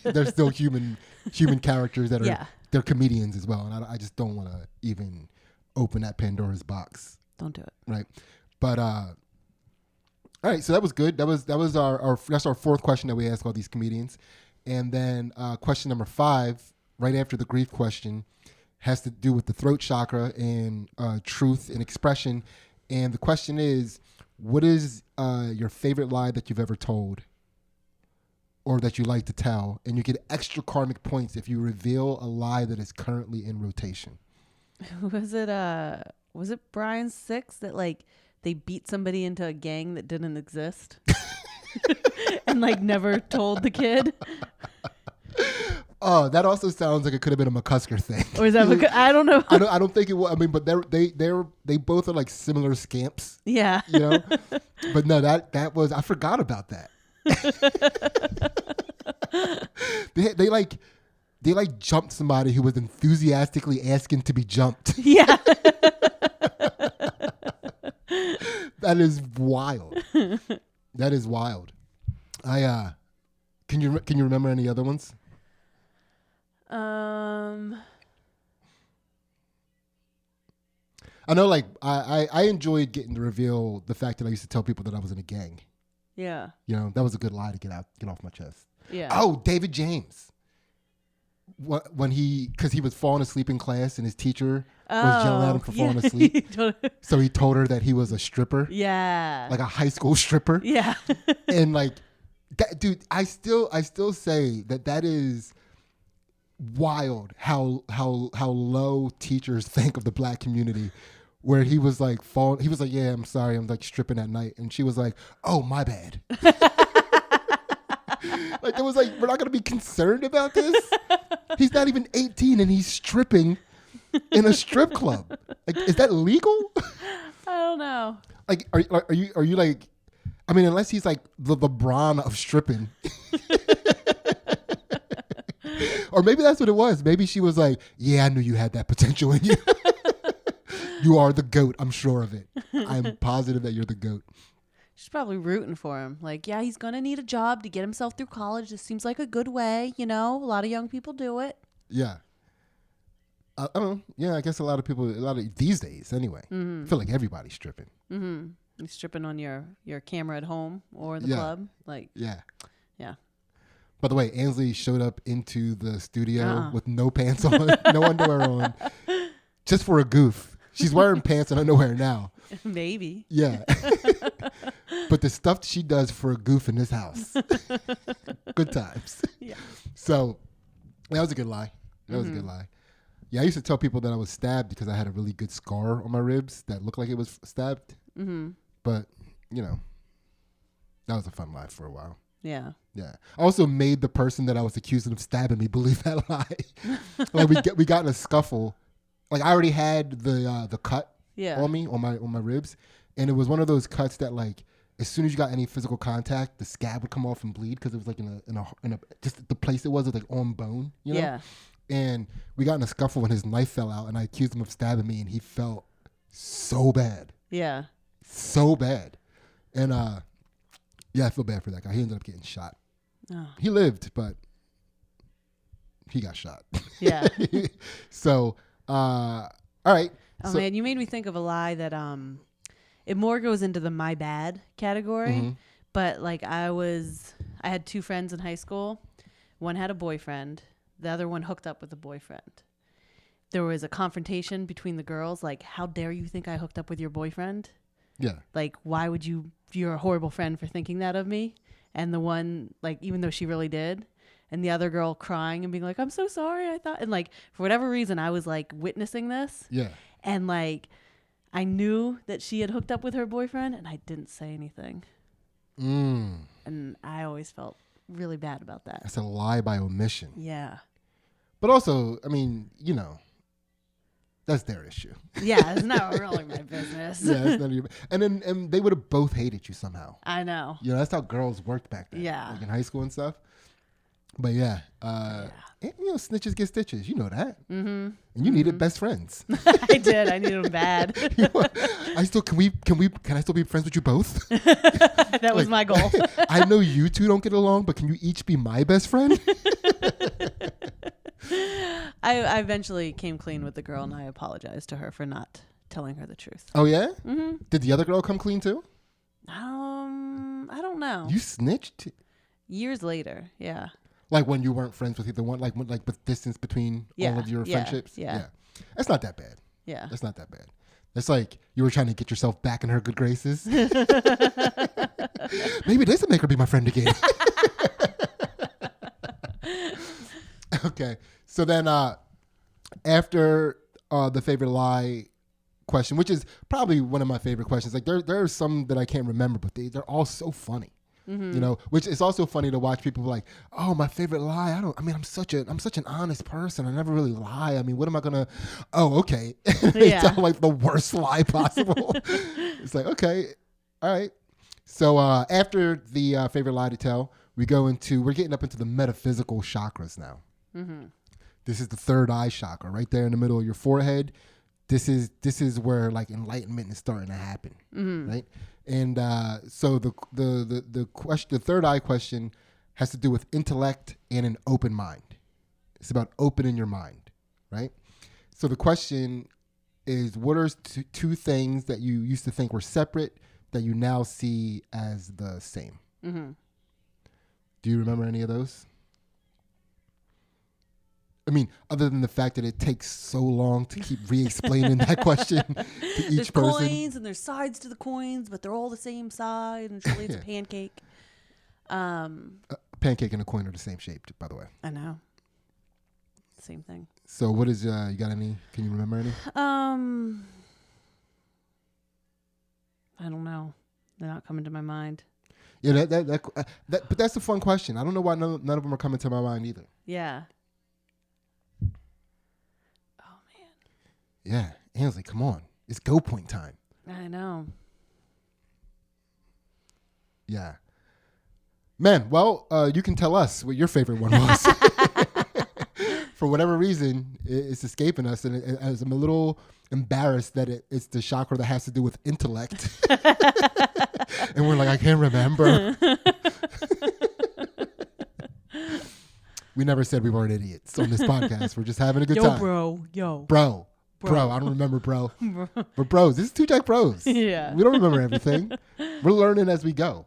Speaker 2: They're still human characters that are, they're comedians as well. And I just don't want to even open that Pandora's box.
Speaker 3: Don't do it.
Speaker 2: Right. But, all right, so that was good. That's our fourth question that we ask all these comedians. And then question number 5, right after the grief question, has to do with the throat chakra and truth and expression. And the question is, what is your favorite lie that you've ever told, or that you like to tell? And you get extra karmic points if you reveal a lie that is currently in rotation.
Speaker 3: Was it Brian 6 that they beat somebody into a gang that didn't exist and never told the kid?
Speaker 2: Oh, that also sounds like it could have been a McCusker thing.
Speaker 3: Or is that I don't know.
Speaker 2: I don't think it was. I mean, but they both are like similar scamps,
Speaker 3: Yeah.
Speaker 2: you know. But no, that was, I forgot about that. they like jumped somebody who was enthusiastically asking to be jumped.
Speaker 3: Yeah.
Speaker 2: That is wild. That is wild. Can you remember any other ones? I know, like I enjoyed getting to reveal the fact that I used to tell people that I was in a gang.
Speaker 3: Yeah.
Speaker 2: You know, that was a good lie to get off my chest.
Speaker 3: Yeah.
Speaker 2: Oh, David James. When because he was falling asleep in class and his teacher was yelling at him for falling asleep. So he told her that he was a stripper.
Speaker 3: Yeah.
Speaker 2: Like a high school stripper.
Speaker 3: Yeah.
Speaker 2: And like that, dude, I still say that is wild how low teachers think of the black community. Where he was like he was like, yeah, I'm sorry, I'm like stripping at night, and she was like, oh, my bad. Like, it was like, we're not gonna be concerned about this. He's not even 18 and he's stripping in a strip club. Like, is that legal?
Speaker 3: I don't know.
Speaker 2: Like, are you like, I mean, unless he's like the LeBron of stripping. Or maybe that's what it was. Maybe she was like, yeah, I knew you had that potential in you. You are the GOAT. I'm sure of it. I'm positive that you're the GOAT.
Speaker 3: She's probably rooting for him. Like, yeah, he's going to need a job to get himself through college. This seems like a good way. You know, a lot of young people do it.
Speaker 2: Yeah. I don't know. Yeah, I guess a lot of these days anyway. I feel like everybody's stripping.
Speaker 3: Mm-hmm. You're stripping on your camera at home or the
Speaker 2: Yeah.
Speaker 3: club. Like,
Speaker 2: Yeah.
Speaker 3: yeah.
Speaker 2: By the way, Ansley showed up into the studio with no pants on, no underwear on, just for a goof. She's wearing pants and underwear now.
Speaker 3: Maybe.
Speaker 2: Yeah. But the stuff she does for a goof in this house. Good times.
Speaker 3: Yeah.
Speaker 2: So that was a good lie. That was a good lie. Yeah, I used to tell people that I was stabbed because I had a really good scar on my ribs that looked like it was stabbed. Mm-hmm. But, you know, that was a fun lie for a while.
Speaker 3: Yeah.
Speaker 2: Yeah. I also made the person that I was accusing of stabbing me believe that lie. Like we got in a scuffle. Like, I already had the cut on me, on my ribs, and it was one of those cuts that, like, as soon as you got any physical contact, the scab would come off and bleed because it was like in a just the place it was like on bone, you know.
Speaker 3: Yeah.
Speaker 2: And we got in a scuffle when his knife fell out, and I accused him of stabbing me, and he felt so bad.
Speaker 3: Yeah.
Speaker 2: So bad. And yeah, I feel bad for that guy. He ended up getting shot.
Speaker 3: Oh.
Speaker 2: He lived, but he got shot.
Speaker 3: Yeah.
Speaker 2: So, all right.
Speaker 3: Oh,
Speaker 2: So-
Speaker 3: man, you made me think of a lie that it more goes into the my bad category. But like I had two friends in high school. One had a boyfriend. The other one hooked up with a boyfriend. There was a confrontation between the girls. Like, how dare you think I hooked up with your boyfriend?
Speaker 2: Yeah.
Speaker 3: Like, why would you're a horrible friend for thinking that of me. And the one, like, even though she really did. And the other girl crying and being like, I'm so sorry, I thought. And like, for whatever reason, I was like witnessing this.
Speaker 2: Yeah.
Speaker 3: And like, I knew that she had hooked up with her boyfriend and I didn't say anything. And I always felt really bad about that.
Speaker 2: That's a lie by omission.
Speaker 3: Yeah.
Speaker 2: But also, I mean, you know, that's their issue.
Speaker 3: Yeah, it's not really my business.
Speaker 2: Yeah, it's none of your, and they would have both hated you somehow.
Speaker 3: I know.
Speaker 2: You know, that's how girls worked back then.
Speaker 3: Yeah.
Speaker 2: Like in high school and stuff. But yeah, and, you know, snitches get stitches. You know that. Mm-hmm. And you needed best friends.
Speaker 3: I did. I needed them bad.
Speaker 2: You know, can I still be friends with you both?
Speaker 3: That was my goal.
Speaker 2: I know you two don't get along, but can you each be my best friend?
Speaker 3: I eventually came clean with the girl and I apologized to her for not telling her the truth.
Speaker 2: Oh yeah? Mm-hmm. Did the other girl come clean too?
Speaker 3: I don't know.
Speaker 2: You snitched?
Speaker 3: Years later, yeah.
Speaker 2: Like when you weren't friends with either one, like with distance between all of your friendships?
Speaker 3: Yeah.
Speaker 2: That's not that bad.
Speaker 3: Yeah.
Speaker 2: That's not that bad. It's like you were trying to get yourself back in her good graces. Maybe this will make her be my friend again. Okay. So then after the favorite lie question, which is probably one of my favorite questions. Like there are some that I can't remember, but they're all so funny. You know, which is also funny to watch people like, oh, my favorite lie. I'm such an honest person. I never really lie. I mean, what am I gonna? Oh, okay. They tell like the worst lie possible. It's like, okay, all right. So after the favorite lie to tell, we're getting up into the metaphysical chakras now. Mm-hmm. This is the third eye chakra, right there in the middle of your forehead. This is where like enlightenment is starting to happen, right? And so the question, the third eye question, has to do with intellect and an open mind. It's about opening your mind, right? So the question is, what are two things that you used to think were separate that you now see as the same? Mm-hmm. Do you remember any of those? I mean, other than the fact that it takes so long to keep re-explaining that question to each
Speaker 3: there's
Speaker 2: person.
Speaker 3: There's coins and there's sides to the coins, but they're all the same side, and really it's a pancake.
Speaker 2: A pancake and a coin are the same shape, by the way.
Speaker 3: I know. Same thing.
Speaker 2: So what is, you got any, can you remember any?
Speaker 3: I don't know. They're not coming to my mind.
Speaker 2: Yeah, but that's a fun question. I don't know why none of them are coming to my mind either.
Speaker 3: Yeah.
Speaker 2: Yeah, Ainsley, come on. It's go point time.
Speaker 3: I know.
Speaker 2: Yeah. Man, well, you can tell us what your favorite one was. For whatever reason, it's escaping us, and I'm a little embarrassed that it's the chakra that has to do with intellect. And we're like, I can't remember. We never said we weren't idiots on this podcast. We're just having a good time. Bro, I don't remember, bro. But bros, this is Two Jack Bros.
Speaker 3: Yeah.
Speaker 2: We don't remember everything. We're learning as we go.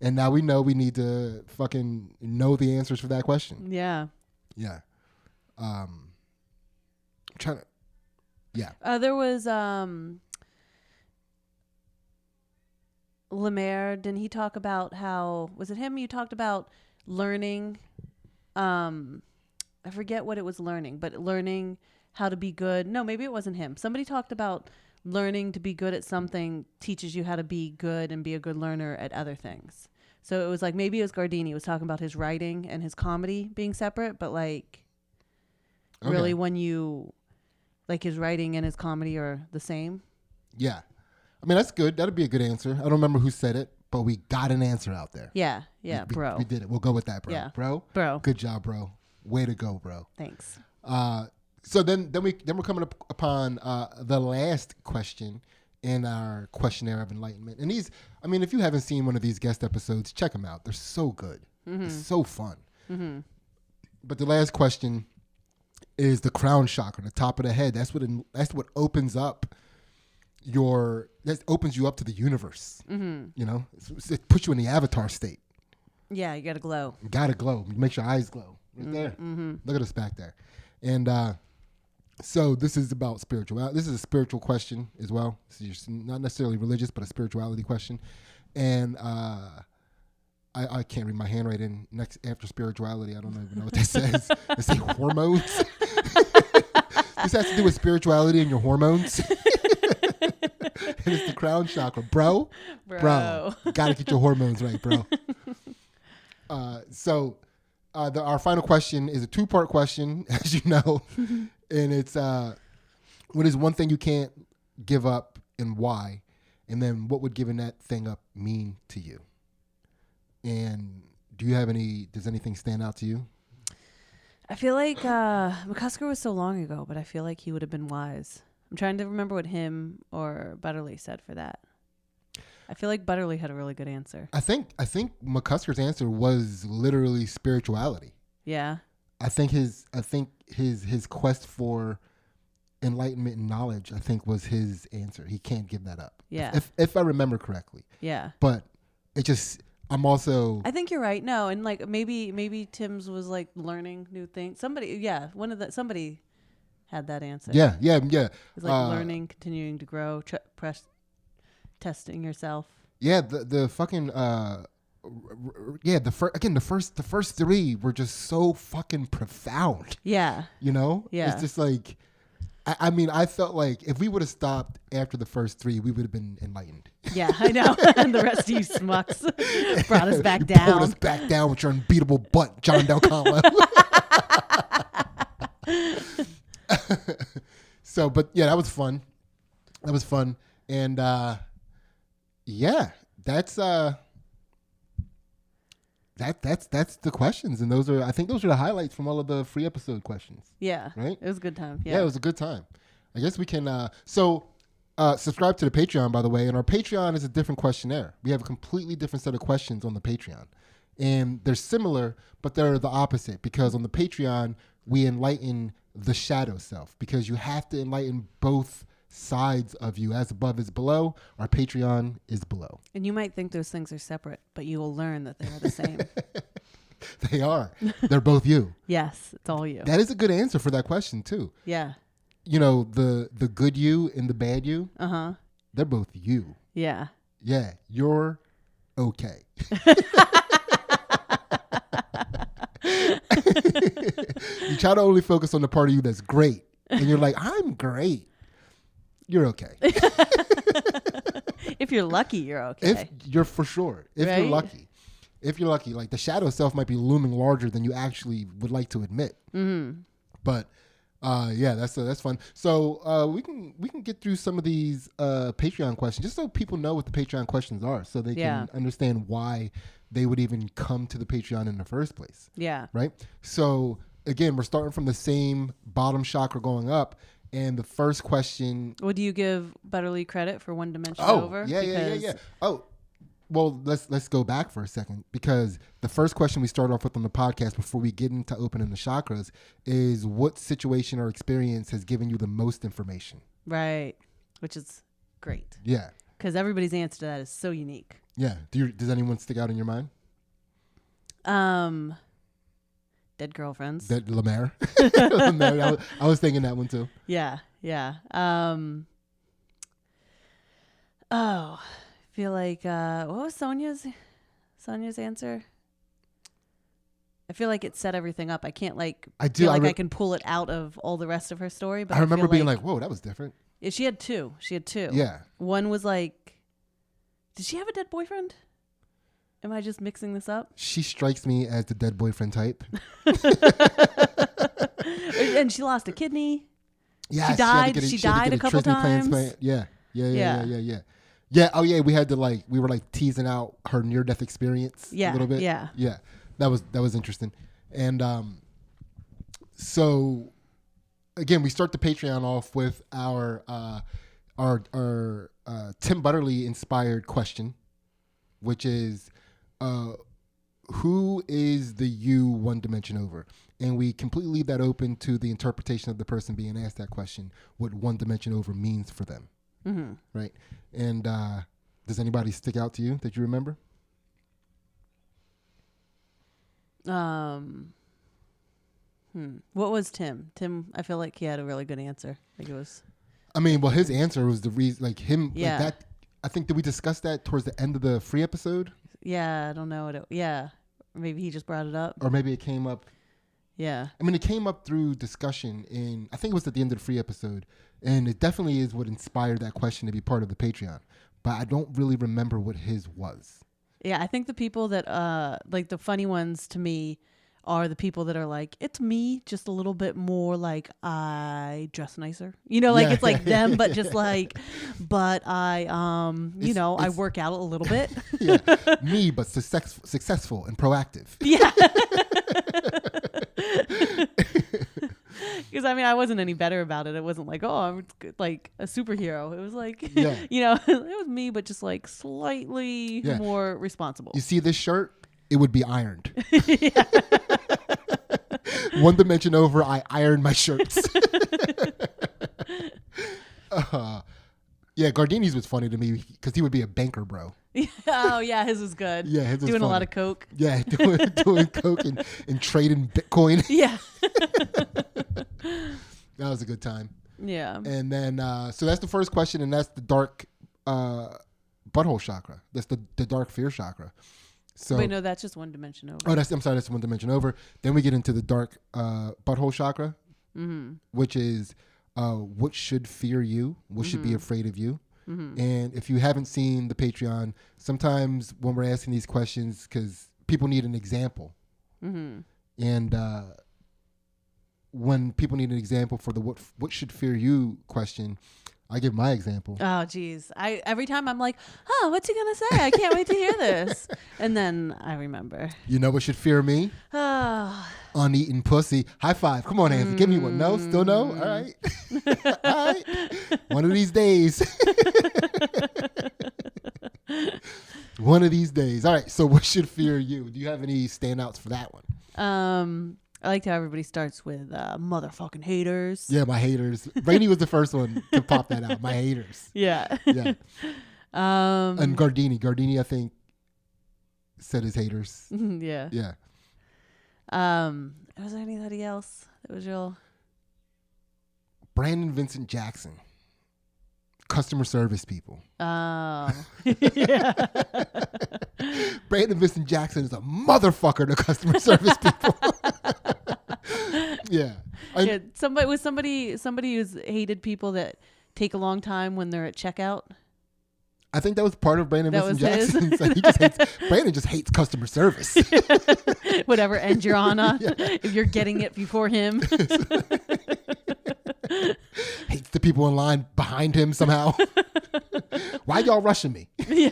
Speaker 2: And now we know we need to fucking know the answers for that question.
Speaker 3: Yeah.
Speaker 2: Yeah. Trying to. Yeah.
Speaker 3: There was Lemaire. Didn't he talk about how? Was it him? You talked about learning. I forget what it was learning, but learning how to be good. No, maybe it wasn't him. Somebody talked about learning to be good at something teaches you how to be good and be a good learner at other things. So it was like, maybe it was Gardini was talking about his writing and his comedy being separate, but like really when you like his writing and his comedy are the same.
Speaker 2: Yeah. I mean, that's good. That'd be a good answer. I don't remember who said it, but we got an answer out there.
Speaker 3: Yeah. Yeah. Bro.
Speaker 2: We did it. We'll go with that, bro.
Speaker 3: Yeah.
Speaker 2: Bro. Good job, bro. Way to go, bro.
Speaker 3: Thanks.
Speaker 2: So then we're coming upon the last question in our questionnaire of enlightenment. And these, I mean, if you haven't seen one of these guest episodes, check them out. They're so good. Mm-hmm. It's so fun. Mm-hmm. But the last question is the crown chakra, the top of the head. That's what opens up that opens you up to the universe. Mm-hmm. You know, it puts you in the avatar state.
Speaker 3: Yeah, you gotta glow.
Speaker 2: You gotta glow. Makes your eyes glow. Right there. Mm-hmm. Look at us back there. And so this is about spirituality. This is a spiritual question as well. This is not necessarily religious, but a spirituality question. And I can't read my handwriting after spirituality. I don't even know what that says. They say hormones. This has to do with spirituality and your hormones. And it's the crown chakra. Bro. Gotta get your hormones right, bro. So our final question is a two-part question, as you know. And it's what is one thing you can't give up and why? And then what would giving that thing up mean to you? And does anything stand out to you?
Speaker 3: I feel like McCusker was so long ago, but I feel like he would have been wise. I'm trying to remember what him or Butterly said for that. I feel like Butterly had a really good answer. I
Speaker 2: think McCusker's answer was literally spirituality.
Speaker 3: Yeah.
Speaker 2: I think his quest for enlightenment and knowledge, I think, was his answer. He can't give that up.
Speaker 3: Yeah.
Speaker 2: If I remember correctly.
Speaker 3: Yeah.
Speaker 2: But it just, I'm also.
Speaker 3: I think you're right. No, and like maybe Tim's was like learning new things. Somebody had that answer.
Speaker 2: Yeah.
Speaker 3: It's like learning, continuing to grow, testing yourself.
Speaker 2: Yeah. The fucking. The first three were just so fucking profound.
Speaker 3: Yeah.
Speaker 2: You know?
Speaker 3: Yeah.
Speaker 2: It's just like, I mean, I felt like if we would have stopped after the first three, we would have been enlightened.
Speaker 3: Yeah, I know. And the rest of you smucks brought us back
Speaker 2: You
Speaker 3: down.
Speaker 2: pulled us back down with your unbeatable butt, John Del Conlo. So, but yeah, that was fun. That was fun. And yeah, that's that's the questions. And I think those are the highlights from all of the free episode questions.
Speaker 3: Yeah.
Speaker 2: Right?
Speaker 3: It was a good time.
Speaker 2: Yeah, it was a good time. I guess we can subscribe to the Patreon, by the way, and our Patreon is a different questionnaire. We have a completely different set of questions on the Patreon. And they're similar, but they're the opposite, because on the Patreon, we enlighten the shadow self, because you have to enlighten both sides of you. As above is below, our Patreon is below.
Speaker 3: And you might think those things are separate, but you will learn that they are the same.
Speaker 2: They are. They're both you.
Speaker 3: Yes, it's all you.
Speaker 2: That is a good answer for that question, too.
Speaker 3: Yeah.
Speaker 2: You know, the good you and the bad you,
Speaker 3: Uh-huh.
Speaker 2: they're both you.
Speaker 3: Yeah.
Speaker 2: Yeah, you're okay. You try to only focus on the part of you that's great. And you're like, I'm great. You're okay.
Speaker 3: If you're lucky, you're okay.
Speaker 2: If you're for sure. If
Speaker 3: Right?
Speaker 2: you're lucky. If you're lucky. Like the shadow self might be looming larger than you actually would like to admit.
Speaker 3: Mm-hmm.
Speaker 2: But yeah, that's fun. So we can get through some of these Patreon questions, just so people know what the Patreon questions are, so they can understand why they would even come to the Patreon in the first place.
Speaker 3: Yeah.
Speaker 2: Right? So again, we're starting from the same bottom chakra going up, and the first question.
Speaker 3: Would you give Butterly credit for one dimension
Speaker 2: Oh,
Speaker 3: over?
Speaker 2: yeah. Oh, well, let's go back for a second, because the first question we start off with on the podcast before we get into opening the chakras is, what situation or experience has given you the most information?
Speaker 3: Right. Which is great.
Speaker 2: Yeah.
Speaker 3: Because everybody's answer to that is so unique.
Speaker 2: Yeah. Does anyone stick out in your mind?
Speaker 3: Dead girlfriends.
Speaker 2: That Lemaire. Lemaire. I was thinking that one too.
Speaker 3: Yeah. I feel like what was Sonia's answer? I feel like it set everything up. I can't feel like I can pull it out of all the rest of her story. But
Speaker 2: I remember being like, whoa, that was different.
Speaker 3: Yeah, she had two.
Speaker 2: Yeah.
Speaker 3: One was like, did she have a dead boyfriend? Am I just mixing this up?
Speaker 2: She strikes me as the dead boyfriend type.
Speaker 3: And she lost a kidney.
Speaker 2: Yeah,
Speaker 3: She died a couple times.
Speaker 2: Yeah. Yeah. Oh yeah, we were teasing out her near-death experience a little bit.
Speaker 3: Yeah.
Speaker 2: That was interesting. And so again, we start the Patreon off with our Tim Butterly inspired question, which is, who is the you one dimension over? And we completely leave that open to the interpretation of the person being asked that question, what one dimension over means for them.
Speaker 3: Mm-hmm.
Speaker 2: Right. And does anybody stick out to you that you remember?
Speaker 3: What was Tim? Tim, I feel like he had a really good answer. Like it was.
Speaker 2: I mean, well, his answer was the reason,
Speaker 3: Yeah.
Speaker 2: like that. I think, did we discuss that towards the end of the free episode?
Speaker 3: Yeah, I don't know. Maybe he just brought it up.
Speaker 2: Or maybe it came up.
Speaker 3: Yeah.
Speaker 2: I mean, it came up through discussion I think it was at the end of the free episode. And it definitely is what inspired that question to be part of the Patreon. But I don't really remember what his was.
Speaker 3: Yeah, I think the people that, like the funny ones to me are the people that are like, it's me, just a little bit more like I dress nicer. It's like them, but just like, but I, I work out a little bit.
Speaker 2: Yeah, me, but successful and proactive.
Speaker 3: Yeah. Because I wasn't any better about it. It wasn't like, oh, I'm like a superhero. It was like, it was me, but just like slightly more responsible.
Speaker 2: You see this shirt? It would be ironed. One dimension over, I iron my shirts. Gardini's was funny to me because he would be a banker, bro.
Speaker 3: Oh, yeah, his was good.
Speaker 2: Yeah, his was
Speaker 3: doing
Speaker 2: funny.
Speaker 3: a lot of coke.
Speaker 2: Yeah, doing coke and trading Bitcoin.
Speaker 3: Yeah.
Speaker 2: That was a good time.
Speaker 3: Yeah.
Speaker 2: And then, so that's the first question, and that's the dark butthole chakra. That's the dark fear chakra. So,
Speaker 3: wait, no, that's just one dimension over.
Speaker 2: Oh, that's one dimension over. Then we get into the dark butthole chakra, which is what should fear you, what should be afraid of you. And if you haven't seen the Patreon, sometimes when we're asking these questions, because people need an example. And when people need an example for the what should fear you question, I give my example.
Speaker 3: Oh, geez. Every time I'm like, what's he going to say? I can't wait to hear this. And then I remember.
Speaker 2: You know what should fear me? Uneaten pussy. High five. Come on, Anthony. Give me one. No? Still no? All right. All right. One of these days. One of these days. All right. So what should fear you? Do you have any standouts for that one?
Speaker 3: I liked how everybody starts with motherfucking haters.
Speaker 2: Yeah, my haters. Rainey was the first one to pop that out. My haters.
Speaker 3: Yeah.
Speaker 2: Yeah. And Gardini, I think, said his haters.
Speaker 3: Yeah.
Speaker 2: Yeah.
Speaker 3: Was there anybody else that was real?
Speaker 2: Brandon Vincent Jackson. Customer service people.
Speaker 3: Oh. Yeah.
Speaker 2: Brandon Vincent Jackson is a motherfucker to customer service people. Yeah.
Speaker 3: Yeah. Somebody who's hated people that take a long time when they're at checkout.
Speaker 2: I think that was part of Brandon
Speaker 3: That
Speaker 2: Vincent
Speaker 3: was
Speaker 2: Jackson.
Speaker 3: his?
Speaker 2: So Brandon just hates customer service.
Speaker 3: Whatever end you're on.
Speaker 2: Yeah.
Speaker 3: If you're getting it before him.
Speaker 2: Hates the people in line behind him somehow. Why y'all rushing me?
Speaker 3: Yeah.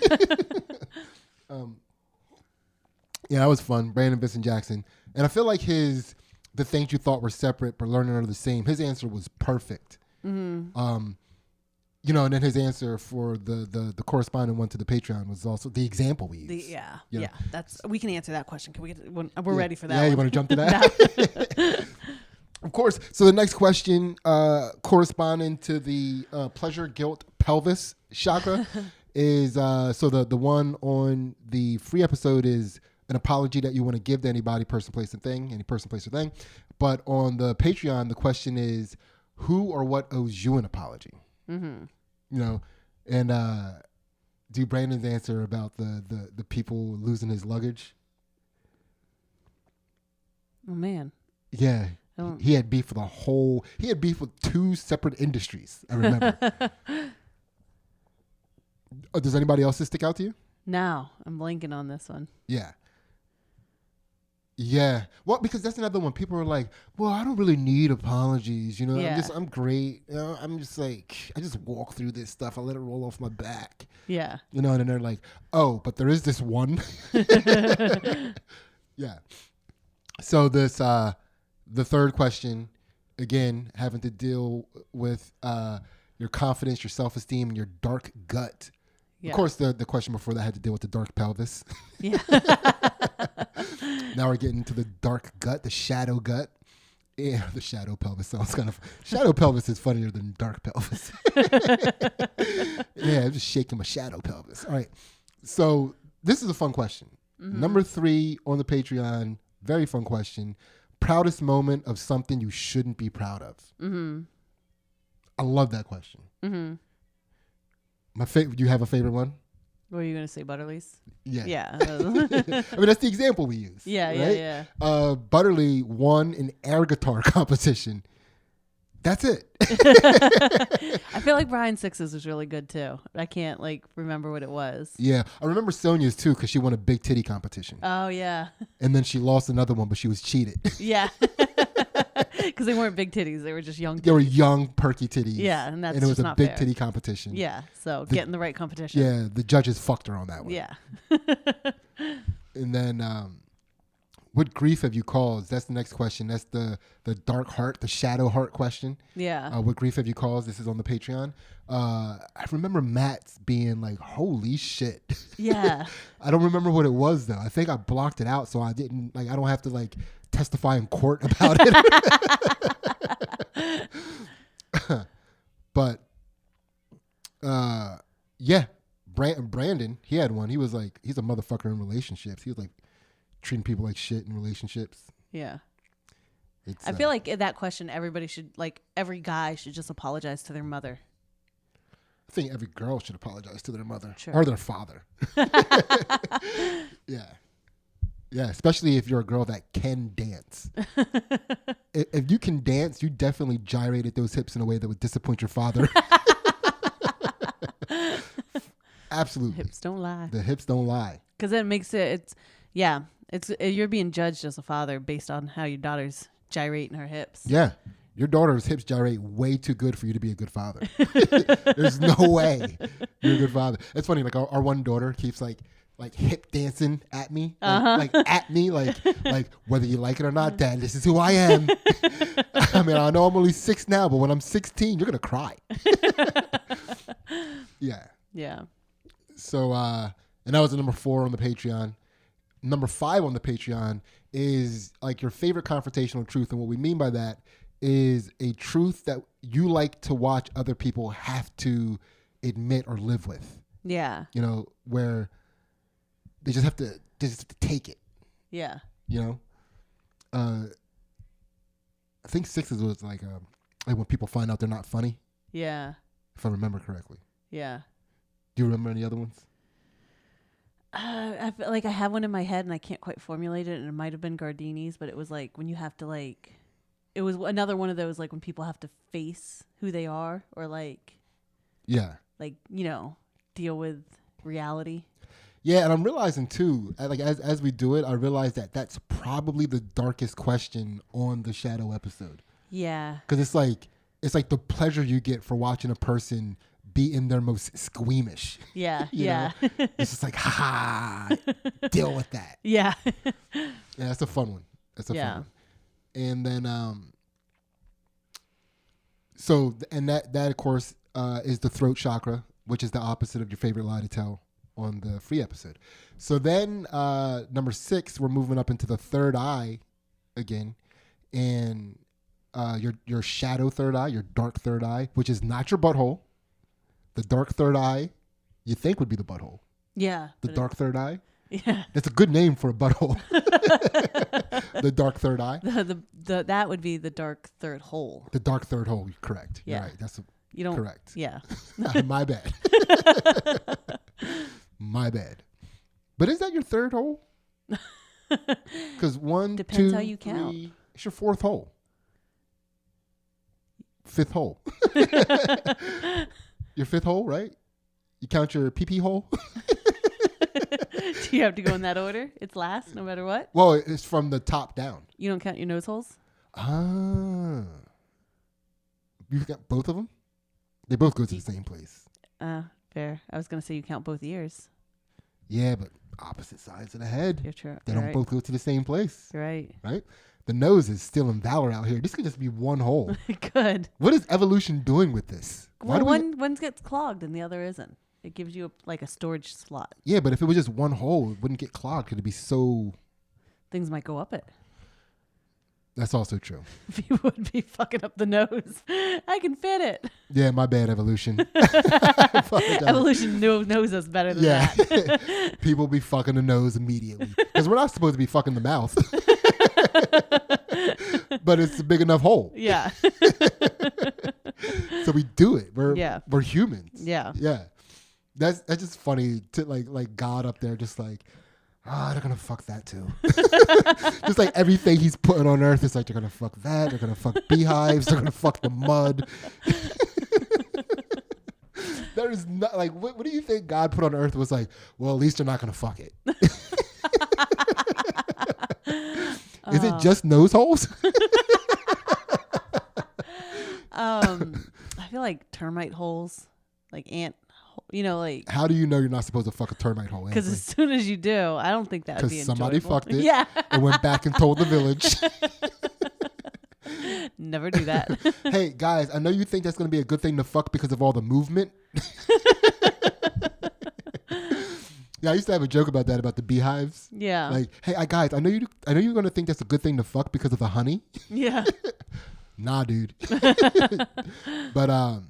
Speaker 2: Yeah, that was fun. Brandon Vincent Jackson. And I feel like the things you thought were separate but learning are the same. His answer was perfect. You know, and then his answer for the corresponding one to the Patreon was also the example we used.
Speaker 3: Yeah. That's we can answer that question. Can we get? We're ready for that.
Speaker 2: Yeah,
Speaker 3: one.
Speaker 2: you want to jump to that? Of course. So the next question, corresponding to the pleasure, guilt, pelvis chakra, is so the one on the free episode is an apology that you want to give to anybody, person, place, and thing, any person, place, or thing. But on the Patreon, the question is who or what owes you an apology? You know, and do Brandon's answer about the people losing his luggage?
Speaker 3: Oh man.
Speaker 2: Yeah. He had beef with he had beef with 2 separate industries, I remember. Does anybody else stick out to you?
Speaker 3: No, I'm blanking on this one.
Speaker 2: Yeah. Yeah. Well, because that's another one. People are like, well, I don't really need apologies. You know,
Speaker 3: Yeah.
Speaker 2: I'm great. You know, I'm just like, I just walk through this stuff. I let it roll off my back.
Speaker 3: Yeah.
Speaker 2: You know, and then they're like, oh, but there is this one. Yeah. So this, the third question, again, having to deal with your confidence, your self-esteem, and your dark gut.
Speaker 3: Yeah.
Speaker 2: Of course, the question before that had to deal with the dark pelvis.
Speaker 3: Yeah.
Speaker 2: Now we're getting into the dark gut, the shadow gut. Yeah, the shadow pelvis sounds kind of... Shadow pelvis is funnier than dark pelvis. Yeah, I'm just shaking my shadow pelvis. All right. So this is a fun question. Number 3 on the Patreon, very fun question. Proudest moment of something you shouldn't be proud of. I love that question. Do you have a favorite one?
Speaker 3: What were you going to say, Butterleys?
Speaker 2: Yeah.
Speaker 3: Yeah.
Speaker 2: I mean, that's the example we use.
Speaker 3: Yeah,
Speaker 2: right?
Speaker 3: yeah.
Speaker 2: Butterly won an air guitar competition. That's it.
Speaker 3: I feel like Brian Six's was really good too. I can't remember what it was.
Speaker 2: Yeah. I remember Sonia's too because she won a big titty competition.
Speaker 3: Oh, yeah.
Speaker 2: And then she lost another one, but she was cheated.
Speaker 3: Yeah. Because they weren't big titties. They were just young titties.
Speaker 2: They were young, perky titties.
Speaker 3: Yeah, and
Speaker 2: it was
Speaker 3: just
Speaker 2: a
Speaker 3: not
Speaker 2: big
Speaker 3: fair.
Speaker 2: titty competition.
Speaker 3: Yeah, so getting the right competition.
Speaker 2: Yeah, the judges fucked her on that one.
Speaker 3: Yeah.
Speaker 2: And then, what grief have you caused? That's the next question. That's the dark heart, the shadow heart question.
Speaker 3: Yeah.
Speaker 2: What grief have you caused? This is on the Patreon. I remember Matt's being like, holy shit.
Speaker 3: Yeah.
Speaker 2: I don't remember what it was though. I think I blocked it out so I didn't I don't have to testify in court about it. But yeah, Brandon, he had one. He was like, he's a motherfucker in relationships. He was like treating people like shit in relationships.
Speaker 3: Yeah.
Speaker 2: It's,
Speaker 3: I feel like that question, everybody should, every guy should just apologize to their mother.
Speaker 2: I think every girl should apologize to their mother
Speaker 3: Sure.
Speaker 2: or their father. Yeah. Yeah, especially if you're a girl that can dance. If you can dance, you definitely gyrated those hips in a way that would disappoint your father. Absolutely.
Speaker 3: Hips don't lie.
Speaker 2: The hips don't lie.
Speaker 3: Because it makes it, you're being judged as a father based on how your daughter's gyrating her hips.
Speaker 2: Yeah. Your daughter's hips gyrate way too good for you to be a good father. There's no way you're a good father. It's funny, like our one daughter keeps like hip dancing at me, like at me, like whether you like it or not, Dad, this is who I am. I mean, I know I'm only 6 now, but when I'm 16, you're gonna cry. Yeah.
Speaker 3: Yeah.
Speaker 2: So, and that was the number 4 on the Patreon. Number 5 on the Patreon is like your favorite confrontational truth, and what we mean by that is a truth that you like to watch other people have to admit or live with.
Speaker 3: Yeah.
Speaker 2: You know, where they just have to take it.
Speaker 3: Yeah.
Speaker 2: You know, I think 6 was like when people find out they're not funny.
Speaker 3: Yeah.
Speaker 2: If I remember correctly.
Speaker 3: Yeah.
Speaker 2: Do you remember any other ones?
Speaker 3: I feel like I have one in my head and I can't quite formulate it, and it might have been Gardini's, but it was like when you have to like, it was another one of those like when people have to face who they are, or like,
Speaker 2: Yeah.
Speaker 3: like, you know, deal with reality.
Speaker 2: Yeah, and I'm realizing too, like as we do it, I realize that that's probably the darkest question on the Shadow episode.
Speaker 3: Yeah.
Speaker 2: Because it's like the pleasure you get for watching a person be in their most squeamish.
Speaker 3: Yeah.
Speaker 2: You
Speaker 3: Yeah.
Speaker 2: know? It's just like, ha, deal with that.
Speaker 3: Yeah.
Speaker 2: Yeah, that's a fun one. That's a fun one. And then, that of course is the throat chakra, which is the opposite of your favorite lie to tell on the free episode. So then, number 6, we're moving up into the third eye again, and your shadow third eye, your dark third eye, which is not your butthole. The dark third eye, you think would be the butthole.
Speaker 3: Yeah.
Speaker 2: The dark third eye.
Speaker 3: Yeah.
Speaker 2: That's a good name for a butthole. The dark third eye.
Speaker 3: The that would be the dark third hole.
Speaker 2: The dark third hole. Correct.
Speaker 3: Yeah.
Speaker 2: You're right. That's
Speaker 3: You don't.
Speaker 2: correct.
Speaker 3: Yeah.
Speaker 2: My bad. My bad. But is that your third hole? Because 1,
Speaker 3: Depends
Speaker 2: 2,
Speaker 3: how you count.
Speaker 2: 3, it's your 4th hole. 5th hole. Your 5th hole, right? You count your pee-pee hole?
Speaker 3: Do you have to go in that order? It's last, no matter what.
Speaker 2: Well, it's from the top down.
Speaker 3: You don't count your nose holes?
Speaker 2: Ah. You've got both of them? They both go to the same place.
Speaker 3: Fair. I was gonna say you count both ears.
Speaker 2: Yeah, but opposite sides of the head.
Speaker 3: You're true.
Speaker 2: They
Speaker 3: You're
Speaker 2: don't
Speaker 3: right.
Speaker 2: both go to the same place.
Speaker 3: You're right.
Speaker 2: Right? The nose is still in valor out here. This could just be one hole.
Speaker 3: Good.
Speaker 2: What is evolution doing with this?
Speaker 3: Well, one gets clogged and the other isn't. It gives you a storage slot.
Speaker 2: Yeah, but if it was just one hole, it wouldn't get clogged. Could it be so...
Speaker 3: Things might go up it.
Speaker 2: That's also true.
Speaker 3: You would be fucking up the nose. I can fit it.
Speaker 2: Yeah, my bad, evolution.
Speaker 3: Evolution knows us better than that.
Speaker 2: People be fucking the nose immediately. Because we're not supposed to be fucking the mouth. But it's a big enough hole.
Speaker 3: Yeah.
Speaker 2: So we do it. We're humans.
Speaker 3: Yeah.
Speaker 2: Yeah. That's just funny to like God up there just like, they're gonna fuck that too. Just like everything he's putting on earth is like they're gonna fuck that, they're gonna fuck beehives, they're gonna fuck the mud. There is not like what do you think God put on earth was like, well, at least they're not gonna fuck it. Is it just nose holes?
Speaker 3: I feel like termite holes, like ant, like.
Speaker 2: How do you know you're not supposed to fuck a termite hole?
Speaker 3: Because as soon as you do, I don't think that would be
Speaker 2: Because somebody
Speaker 3: enjoyable.
Speaker 2: fucked it.
Speaker 3: Yeah.
Speaker 2: And went back and told the village.
Speaker 3: Never do that.
Speaker 2: Hey guys, I know you think that's gonna be a good thing to fuck because of all the movement. Yeah, I used to have a joke about that, about the beehives.
Speaker 3: Yeah.
Speaker 2: Like, hey, guys, I know you're gonna think that's a good thing to fuck because of the honey.
Speaker 3: Yeah.
Speaker 2: Nah, dude. But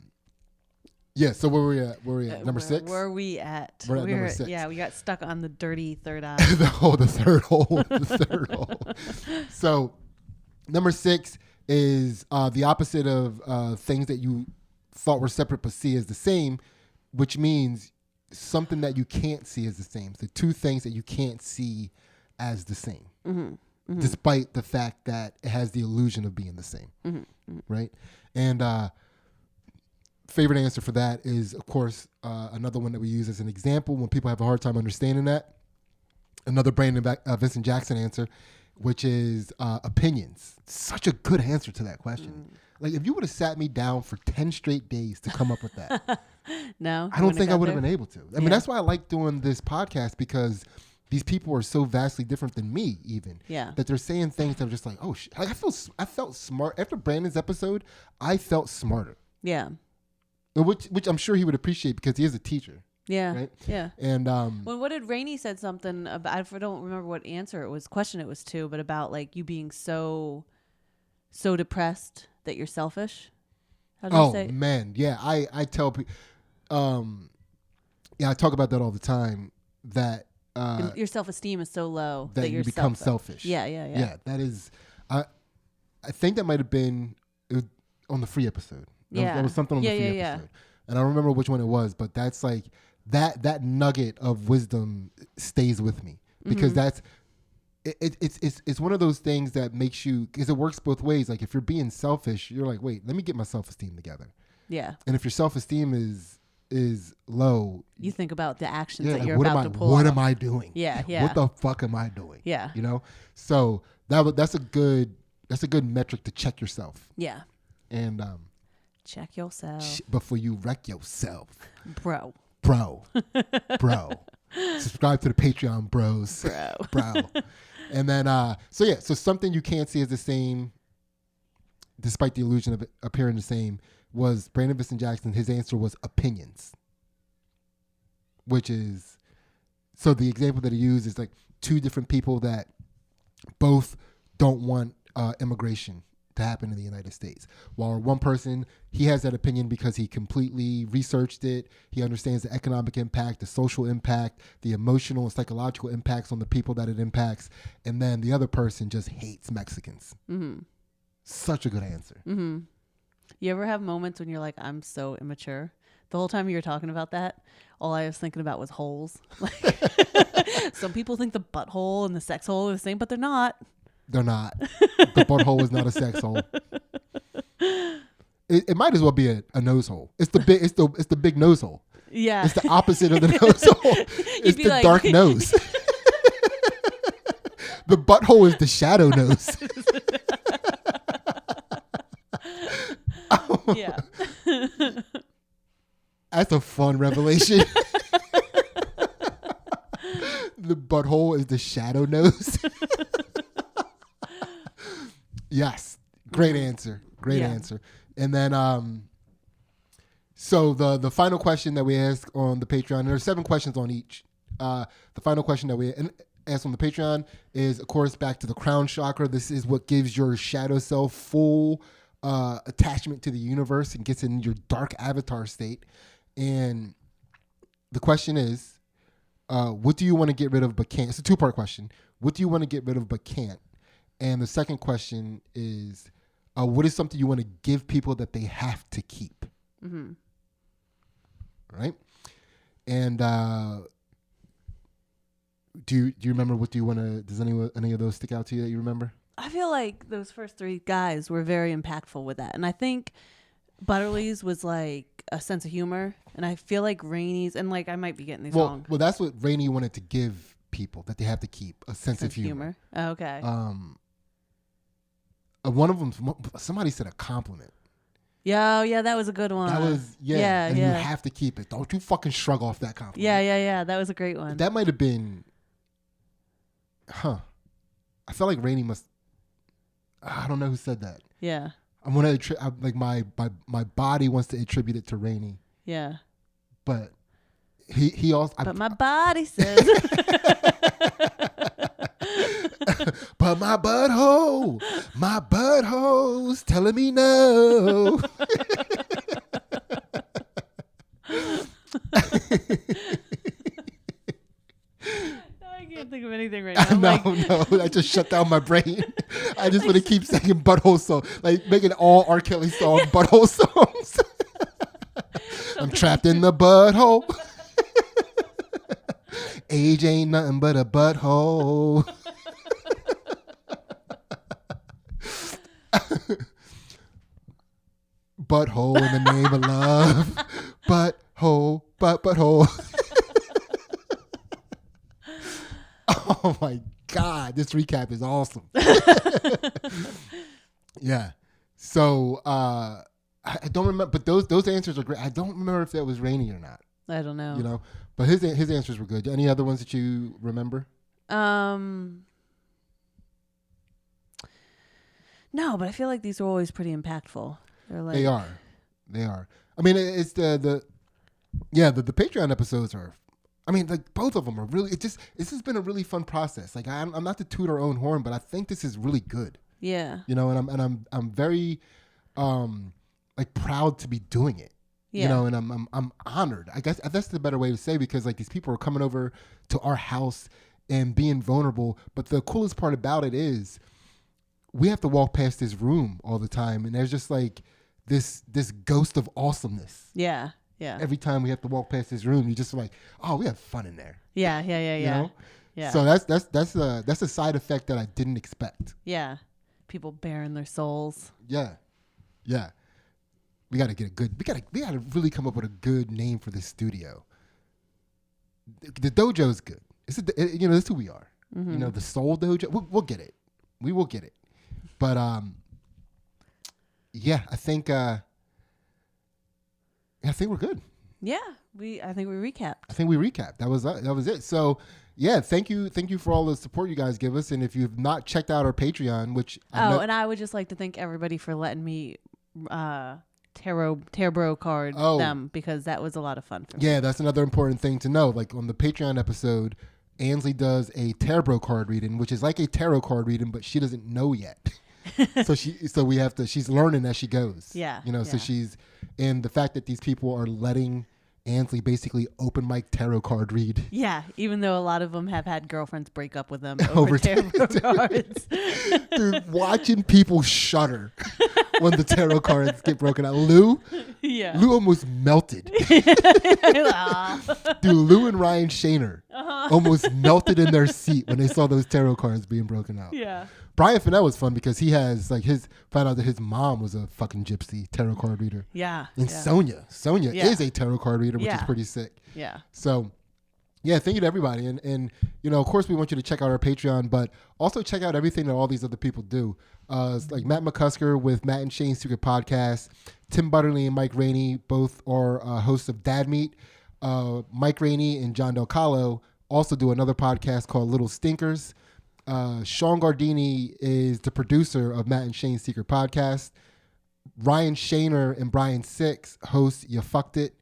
Speaker 2: yeah. So where were we at? Number 6.
Speaker 3: Where are we at?
Speaker 2: We're at number 6.
Speaker 3: Yeah, we got stuck on the dirty third eye.
Speaker 2: the third hole. The third hole. So number 6 is the opposite of things that you thought were separate but see as the same, which means something that you can't see as the same. So 2 things that you can't see as the same, despite the fact that it has the illusion of being the same, right? And favorite answer for that is, of course, another one that we use as an example when people have a hard time understanding that. Another Vincent Jackson answer, which is opinions. Such a good answer to that question. Like, if you would have sat me down for 10 straight days to come up with that,
Speaker 3: No,
Speaker 2: I don't think I would have been able to. I mean, that's why I like doing this podcast, because these people are so vastly different than me, even.
Speaker 3: Yeah.
Speaker 2: That they're saying things that are just like, oh, shit. Like, I felt smart. After Brandon's episode, I felt smarter.
Speaker 3: Yeah.
Speaker 2: Which I'm sure he would appreciate, because he is a teacher.
Speaker 3: Yeah.
Speaker 2: Right?
Speaker 3: Yeah.
Speaker 2: And
Speaker 3: when what did Rainey said something about, I don't remember what answer it was, question it was to, but about like you being so depressed that you're selfish. How did you say?
Speaker 2: Man, yeah, I tell people, I talk about that all the time, that
Speaker 3: your self-esteem is so low
Speaker 2: that
Speaker 3: you're
Speaker 2: you become selfish.
Speaker 3: Yeah.
Speaker 2: That is, I think that might have been on the free episode. That was something on the free episode. And I don't remember which one it was, but that's like, that nugget of wisdom stays with me, because that's, it's one of those things that makes you, because it works both ways. Like, if you're being selfish, you're like, wait, let me get my self-esteem together.
Speaker 3: Yeah.
Speaker 2: And if your self-esteem is low,
Speaker 3: you think about the actions that
Speaker 2: like,
Speaker 3: you're about to pull.
Speaker 2: What am I doing?
Speaker 3: Yeah.
Speaker 2: What the fuck am I doing?
Speaker 3: Yeah.
Speaker 2: You know? So that's a good metric to check yourself.
Speaker 3: Yeah.
Speaker 2: And
Speaker 3: check yourself
Speaker 2: before you wreck yourself.
Speaker 3: Bro.
Speaker 2: Subscribe to the Patreon, bros. Bro. And then so something you can't see as the same, despite the illusion of it appearing the same, was Brandon Vincent Jackson. His answer was opinions, which is, so the example that he used is like two different people that both don't want immigration to happen in the United States. While one person, he has that opinion because he completely researched it. He understands the economic impact, the social impact, the emotional and psychological impacts on the people that it impacts. And then the other person just hates Mexicans. Mm-hmm. Such a good answer.
Speaker 3: Mm-hmm. You ever have moments when you're like, I'm so immature? The whole time you were talking about that, all I was thinking about was holes. Like, some people think the butthole and the sex hole are the same, but they're not.
Speaker 2: They're not. The butthole is not a sex hole. It might as well be a nose hole. It's the big nose hole.
Speaker 3: Yeah.
Speaker 2: It's the opposite of the nose hole. It's the like, dark nose. The butthole is the shadow nose.
Speaker 3: Yeah.
Speaker 2: That's a fun revelation. The butthole is the shadow nose. Yes. Great answer. Great answer. And then so the final question that we ask on the Patreon, there are 7 questions on each. The final question that we ask on the Patreon is, of course, back to the crown chakra. This is what gives your shadow self full attachment to the universe and gets in your dark avatar state. And the question is, what do you want to get rid of but can't? It's a 2-part question. What do you want to get rid of but can't? And the second question is, what is something you want to give people that they have to keep? Mm-hmm. All right. And do you remember, what do you want to, does any of those stick out to you that you remember?
Speaker 3: I feel like those first 3 guys were very impactful with that. And I think Butterly's was like a sense of humor. And I feel like Rainey's, and like I might be getting these wrong.
Speaker 2: Well, that's what Rainey wanted to give people, that they have to keep a sense of humor.
Speaker 3: Oh, okay.
Speaker 2: One of them, somebody said a compliment.
Speaker 3: Yeah, that was a good one.
Speaker 2: That was, and you have to keep it. Don't you fucking shrug off that compliment.
Speaker 3: Yeah. That was a great one.
Speaker 2: That might have been, I feel like Rainey must, I don't know who said that.
Speaker 3: Yeah.
Speaker 2: I'm gonna like my body wants to attribute it to Rainey.
Speaker 3: Yeah.
Speaker 2: But he also.
Speaker 3: But my body says.
Speaker 2: But my butthole's telling me no.
Speaker 3: I can't think of anything right now.
Speaker 2: No, I just shut down my brain. I just want to keep singing butthole songs, like making all R. Kelly song butthole songs. I'm trapped in the butthole. Age ain't nothing but a butthole. butthole in the name of love. Butthole, butthole. Oh my God, this recap is awesome. Yeah. So I don't remember, but those answers are great. I don't remember if that was Rainy or not.
Speaker 3: I don't know.
Speaker 2: You know, but his answers were good. Any other ones that you remember?
Speaker 3: No, but I feel like these are always pretty impactful. They're like,
Speaker 2: They are. I mean, it's the Patreon episodes are. I mean, like both of them are really. This has been a really fun process. Like I'm not to toot our own horn, but I think this is really good.
Speaker 3: Yeah.
Speaker 2: You know, and I'm very, like proud to be doing it.
Speaker 3: Yeah.
Speaker 2: You know, and I'm honored. I guess that's the better way to say, because like these people are coming over to our house and being vulnerable. But the coolest part about it is we have to walk past this room all the time, and there's just like this ghost of awesomeness.
Speaker 3: Yeah. Yeah.
Speaker 2: Every time we have to walk past this room, you're just like, oh, we have fun in there.
Speaker 3: Yeah.
Speaker 2: You know?
Speaker 3: Yeah.
Speaker 2: So that's a side effect that I didn't expect.
Speaker 3: Yeah. People bearing their souls.
Speaker 2: Yeah. Yeah. We got to get we got to really come up with a good name for this studio. The dojo is good. That's who we are.
Speaker 3: Mm-hmm.
Speaker 2: You know, the Soul Dojo. We'll get it. We will get it. But yeah, I think we're good.
Speaker 3: Yeah. I think we recapped. That was it. So yeah, thank you for all the support you guys give us. And if you've not checked out our Patreon, which and I would just like to thank everybody for letting me tarot card them, because that was a lot of fun for me.
Speaker 2: Yeah, that's another important thing to know. Like on the Patreon episode, Ansley does a tarot card reading, which is like a tarot card reading, but she doesn't know yet. She's learning as she goes.
Speaker 3: Yeah.
Speaker 2: You know, so and the fact that these people are letting Ansley basically open mic tarot card read.
Speaker 3: Yeah, even though a lot of them have had girlfriends break up with them over tarot cards.
Speaker 2: Dude, watching people shudder when the tarot cards get broken out. Lou almost melted. Dude, Lou and Ryan Shaner almost melted in their seat when they saw those tarot cards being broken out.
Speaker 3: Yeah.
Speaker 2: Brian Fennell was fun because he has found out that his mom was a fucking gypsy tarot card reader.
Speaker 3: Yeah.
Speaker 2: And Sonia is a tarot card reader, which is pretty sick.
Speaker 3: Yeah.
Speaker 2: So yeah, thank you to everybody. And you know, of course we want you to check out our Patreon, but also check out everything that all these other people do. It's like Matt McCusker with Matt and Shane's Secret Podcast. Tim Butterly and Mike Rainey both are hosts of Dad Meat. Mike Rainey and John Del Calo also do another podcast called Little Stinkers. Sean Gardini is the producer of Matt and Shane's Secret Podcast. Ryan Shaner and Brian Six host You Fucked It.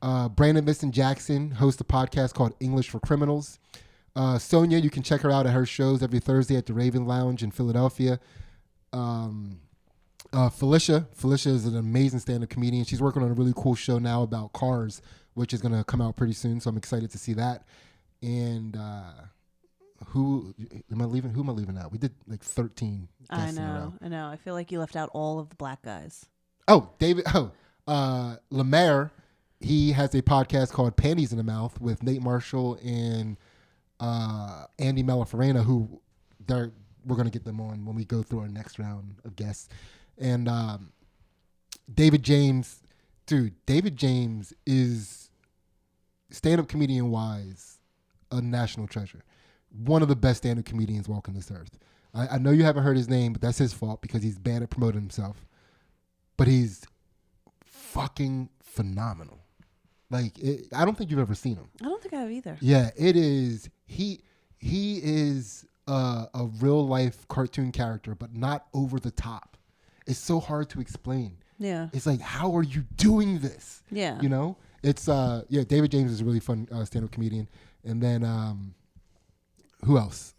Speaker 2: Brandon Vincent Jackson hosts a podcast called English for Criminals. Sonia, you can check her out at her shows every Thursday at the Raven Lounge in Philadelphia. Felicia is an amazing stand-up comedian. She's working on a really cool show now about cars, which is going to come out pretty soon, so I'm excited to see that. And who am I leaving out? We did like 13 guests in a row.
Speaker 3: I know. I feel like you left out all of the black guys.
Speaker 2: Oh, David. Lemaire. He has a podcast called Panties in the Mouth with Nate Marshall and Andy Malafarena, who we're going to get them on when we go through our next round of guests. And David James. Dude, David James is stand-up comedian-wise a national treasure. One of the best stand-up comedians walking this earth. I know you haven't heard his name, but that's his fault because he's bad at promoting himself. But he's fucking phenomenal. Like, I don't think you've ever seen him.
Speaker 3: I don't think I have either.
Speaker 2: Yeah, it is. He is a real-life cartoon character, but not over the top. It's so hard to explain.
Speaker 3: Yeah.
Speaker 2: It's like, how are you doing this?
Speaker 3: Yeah.
Speaker 2: You know? It's, David James is a really fun stand-up comedian. And then, who else?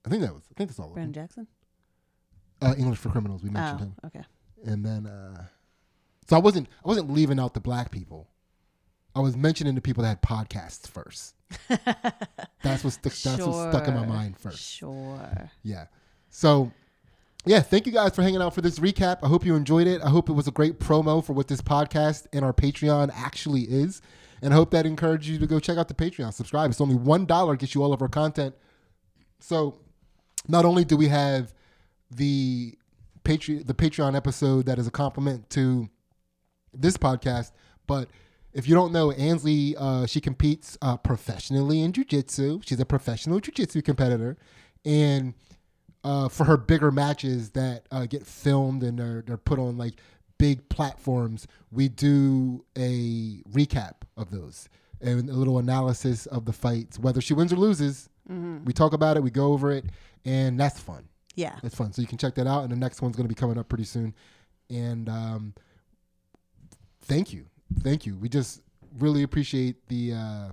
Speaker 2: I think that's all of them.
Speaker 3: Brandon Jackson?
Speaker 2: English for Criminals. We mentioned him.
Speaker 3: Okay.
Speaker 2: And then, so I wasn't leaving out the black people. I was mentioning the people that had podcasts first. That's what stuck in my mind first.
Speaker 3: Sure.
Speaker 2: Yeah. So, yeah, thank you guys for hanging out for this recap. I hope you enjoyed it. I hope it was a great promo for what this podcast and our Patreon actually is. And I hope that encouraged you to go check out the Patreon. Subscribe. It's only $1, gets you all of our content. So not only do we have the the Patreon episode that is a compliment to this podcast. But if you don't know, Ansley, she competes professionally in jiu-jitsu. She's a professional jiu-jitsu competitor. And for her bigger matches that get filmed and they're put on like big platforms, we do a recap of those and a little analysis of the fights, whether she wins or loses. We talk about it, we go over it, and that's fun.
Speaker 3: Yeah.
Speaker 2: That's fun. So you can check that out, and the next one's going to be coming up pretty soon. And thank you. We just really appreciate the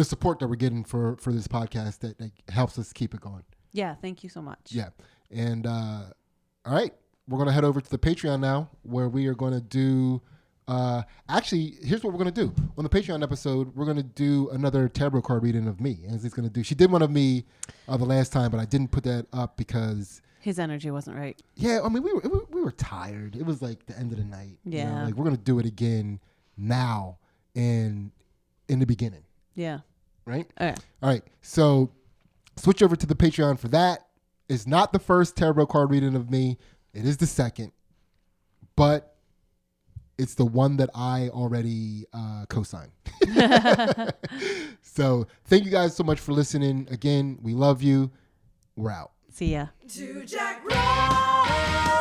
Speaker 2: support that we're getting for this podcast that helps us keep it going.
Speaker 3: Yeah, thank you so much.
Speaker 2: Yeah. And all right, we're going to head over to the Patreon now, where we are going to do actually, here's what we're going to do. On the Patreon episode, we're going to do another tarot card reading of me. Ansley's going to do. She did one of me the last time, but I didn't put that up because
Speaker 3: his energy wasn't right.
Speaker 2: Yeah, I mean, we were tired. It was like the end of the night.
Speaker 3: Yeah.
Speaker 2: You know, like we're going to do it again now and in the beginning.
Speaker 3: Yeah.
Speaker 2: Right?
Speaker 3: All
Speaker 2: right. So switch over to the Patreon for that. It's not the first tarot card reading of me. It is the second. But it's the one that I already co-signed. So thank you guys so much for listening. Again, we love you. We're out.
Speaker 3: See ya.
Speaker 1: To Jack Rose.